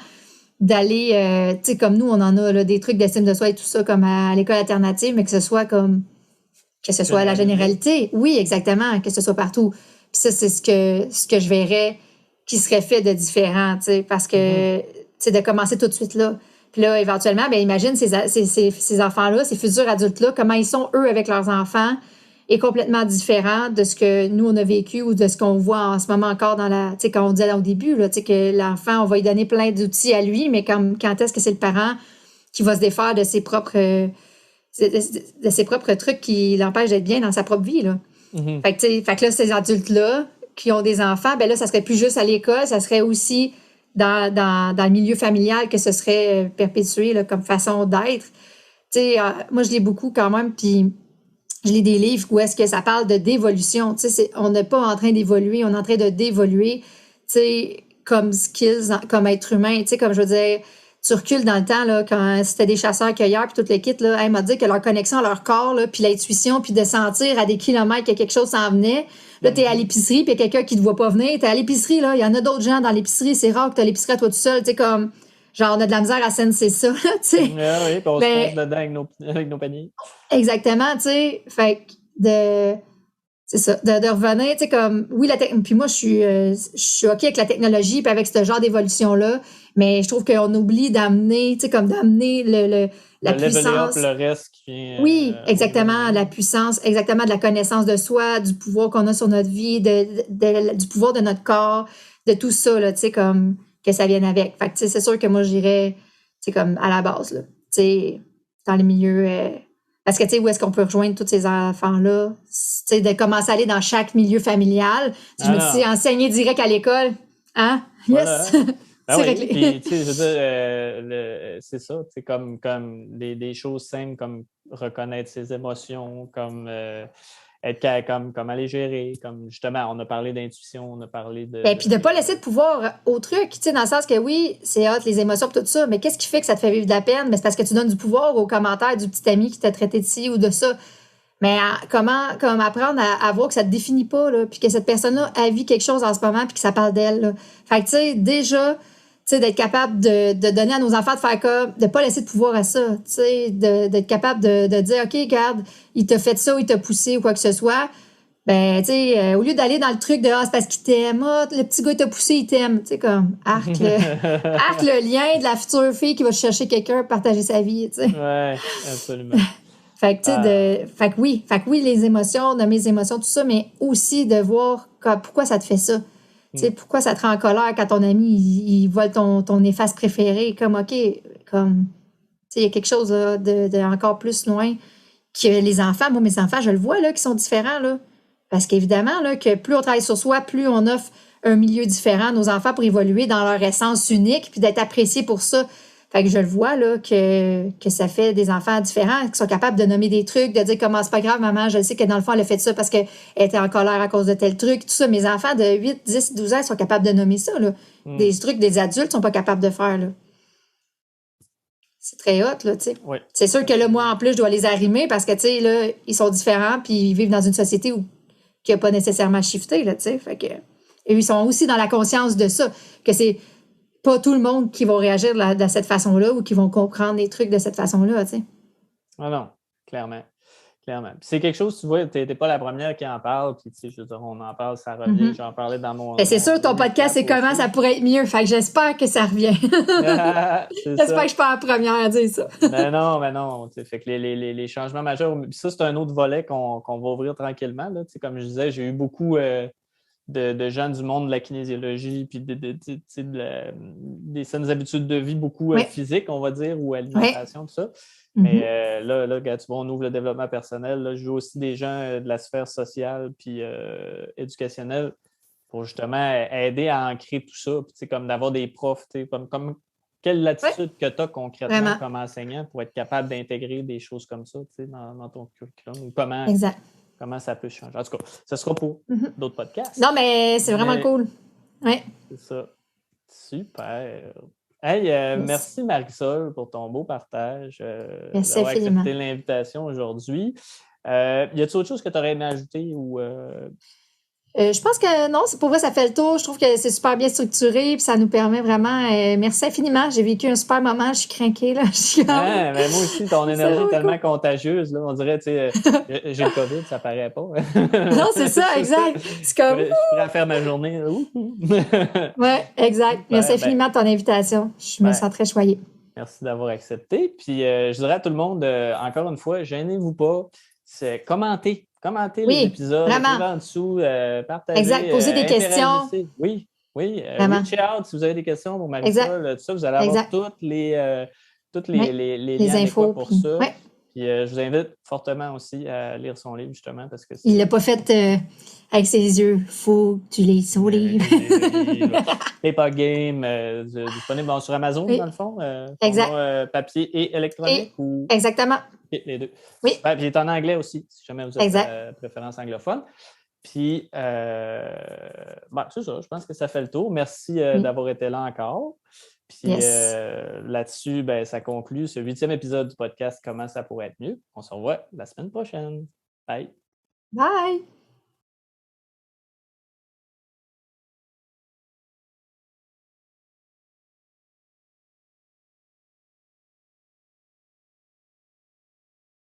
d'aller, tu sais, comme nous, on en a là, des trucs d'estime de soi et tout ça, comme à l'école alternative, mais que ce soit la généralité. Oui, exactement, que ce soit partout. Puis ça, c'est ce que je verrais qui serait fait de différent, tu sais, parce que, tu sais, de commencer tout de suite là. Puis là, éventuellement, ben imagine ces enfants-là, ces futurs adultes-là, comment ils sont, eux, avec leurs enfants, est complètement différent de ce que nous, on a vécu ou de ce qu'on voit en ce moment encore dans tu sais, quand on disait au début, là, tu sais, que l'enfant, on va lui donner plein d'outils à lui, mais quand est-ce que c'est le parent qui va se défaire de ses propres trucs qui l'empêchent d'être bien dans sa propre vie, là. Fait que là, ces adultes-là qui ont des enfants, ben là, ça serait plus juste à l'école, ça serait aussi dans le milieu familial que ce serait perpétué là, comme façon d'être. Tu sais, moi, je lis beaucoup quand même, puis je lis des livres où est-ce que ça parle de d'évolution. Tu sais, on n'est pas en train d'évoluer, on est en train de d'évoluer, tu sais, comme skills, comme être humain. Tu sais, comme je veux dire, tu recules dans le temps, là, quand c'était des chasseurs-cueilleurs, puis tout le kit, là, elle m'a dit que leur connexion à leur corps, là, puis l'intuition, puis de sentir à des kilomètres que quelque chose s'en venait. Là, t'es à l'épicerie, puis il y a quelqu'un qui te voit pas venir. T'es à l'épicerie, là, il y en a d'autres gens dans l'épicerie. C'est rare que t'as l'épicerie à toi tout seul. Tu sais, comme, genre, on a de la misère à senser ça, là, tu sais. Oui, puis on se fonce dedans avec nos paniers. Exactement, tu sais. Fait que c'est ça, de revenir, tu sais, comme, oui, puis moi, je suis OK avec la technologie puis avec ce genre d'évolution-là, mais je trouve qu'on oublie d'amener, tu sais, comme d'amener la puissance. Le reste qui vient. Oui, exactement, la puissance, exactement, de la connaissance de soi, du pouvoir qu'on a sur notre vie, du pouvoir de notre corps, de tout ça, là, tu sais, comme, que ça vienne avec. Fait que, tu sais, c'est sûr que moi, j'irais, tu sais, comme, à la base, là, tu sais, dans les milieux. Parce que, tu sais, où est-ce qu'on peut rejoindre tous ces enfants-là? Tu sais, de commencer à aller dans chaque milieu familial. Je me dis, enseigner direct à l'école. Hein? Yes! Voilà. C'est réglé. Puis, tu sais, je veux dire, c'est ça, tu sais, comme des choses simples comme reconnaître ses émotions, comme comme aller gérer, comme justement, on a parlé d'intuition, on a parlé de... Puis de ne pas laisser de pouvoir au truc, tu sais, dans le sens que oui, c'est hot, les émotions et tout ça, mais qu'est-ce qui fait que ça te fait vivre de la peine? Mais c'est parce que tu donnes du pouvoir aux commentaires du petit ami qui t'a traité de ci ou de ça. Mais comme apprendre à voir que ça te définit pas, là, puis que cette personne-là a vu quelque chose en ce moment, puis que ça parle d'elle, là. Fait que, tu sais, déjà, tu sais, d'être capable de donner à nos enfants de faire comme, de pas laisser de pouvoir à ça, tu sais, d'être capable de dire, OK, regarde, il t'a fait ça ou il t'a poussé ou quoi que ce soit. Ben, tu sais, au lieu d'aller dans le truc de, c'est parce qu'il t'aime, le petit gars t'a poussé, il t'aime, tu sais, comme, arc le lien de la future fille qui va chercher quelqu'un, partager sa vie, tu sais. Ouais, absolument. Fait que, tu sais, fait que oui, les émotions, nommer les émotions, tout ça, mais aussi de voir pourquoi ça te fait ça. Tu sais, pourquoi ça te rend en colère quand ton ami, il vole ton efface préféré, comme, OK, comme, tu sais, il y a quelque chose là, de encore plus loin que les enfants. Moi, mes enfants, je le vois, là, qui sont différents, là. Parce qu'évidemment, là, que plus on travaille sur soi, plus on offre un milieu différent à nos enfants pour évoluer dans leur essence unique, puis d'être appréciés pour ça. Fait que je le vois, là, que ça fait des enfants différents, qui sont capables de nommer des trucs, de dire comment c'est pas grave, maman, je sais que dans le fond, elle a fait ça parce qu'elle était en colère à cause de tel truc, tout ça. Mes enfants de 8, 10, 12 ans sont capables de nommer ça, là. Des trucs que des adultes sont pas capables de faire, là. C'est très hot, là, tu sais. Oui. C'est sûr que là, moi, en plus, je dois les arrimer parce que, tu sais, là, ils sont différents puis ils vivent dans une société qui n'a pas nécessairement shifté, là, tu sais. Fait que... Et ils sont aussi dans la conscience de ça, que c'est pas tout le monde qui va réagir de cette façon-là ou qui vont comprendre les trucs de cette façon-là, tu sais. Ah non, clairement. Clairement. Puis c'est quelque chose, tu vois, t'es pas la première qui en parle, puis tu sais, je veux dire, on en parle, ça revient, j'en parlais dans mon... Et c'est sûr, ton podcast, c'est comment ça pourrait être mieux, fait que j'espère que ça revient. J'espère que je suis pas la première à dire ça. Mais non, tu sais, fait que les changements majeurs, puis ça, c'est un autre volet qu'on va ouvrir tranquillement, là, tu sais, comme je disais, j'ai eu beaucoup... de gens du monde de la kinésiologie, puis des saines habitudes de vie beaucoup physiques, on va dire, ou alimentation, tout ça. Mais là, quand tu vois, on ouvre le développement personnel, là, je joue aussi des gens de la sphère sociale puis éducationnelle pour justement aider à ancrer tout ça, puis comme d'avoir des profs, comme quelle latitude que tu as concrètement comme enseignant pour être capable d'intégrer des choses comme ça dans ton curriculum, ou comment ça peut changer. En tout cas, ce sera pour d'autres podcasts. Non, mais c'est vraiment cool. Oui. C'est ça. Super. Hey, merci Marisol pour ton beau partage. Merci d'avoir infiniment. accepté l'invitation aujourd'hui. Y a-t-il autre chose que tu aurais aimé ajouter ou Je pense que non, pour vrai, ça fait le tour. Je trouve que c'est super bien structuré, puis ça nous permet vraiment. Merci infiniment. J'ai vécu un super moment. Je suis craquée, là. Mais moi aussi, ton énergie est tellement contagieuse. Là, on dirait, tu sais, j'ai le COVID, ça paraît pas. Non, c'est ça, exact. C'est comme. Je pourrais faire ma journée. Oui, exact. Merci infiniment de ton invitation. Je me sens très choyée. Merci d'avoir accepté. Puis, je dirais à tout le monde, encore une fois, gênez-vous pas. C'est commenter les épisodes, écrivez en dessous, partagez. Exact, posez des questions. Oui. Reach out si vous avez des questions pour Marisol, tout ça, vous allez avoir toutes les liens infos pour ça. Puis je vous invite fortement aussi à lire son livre, justement, parce que il l'a pas fait avec ses yeux. Faut que tu lises son livre. Paper Game, disponible sur Amazon, Oui. dans le fond. Exact. Format papier et électronique ou Exactement. les deux. Oui. Super. Puis il est en anglais aussi, si jamais vous êtes Exact. préférence anglophone. Puis, c'est ça, je pense que ça fait le tour. Merci d'avoir été là encore. Puis là-dessus, ça conclut ce 8e épisode du podcast Comment ça pourrait être mieux. On se revoit la semaine prochaine. Bye. Bye.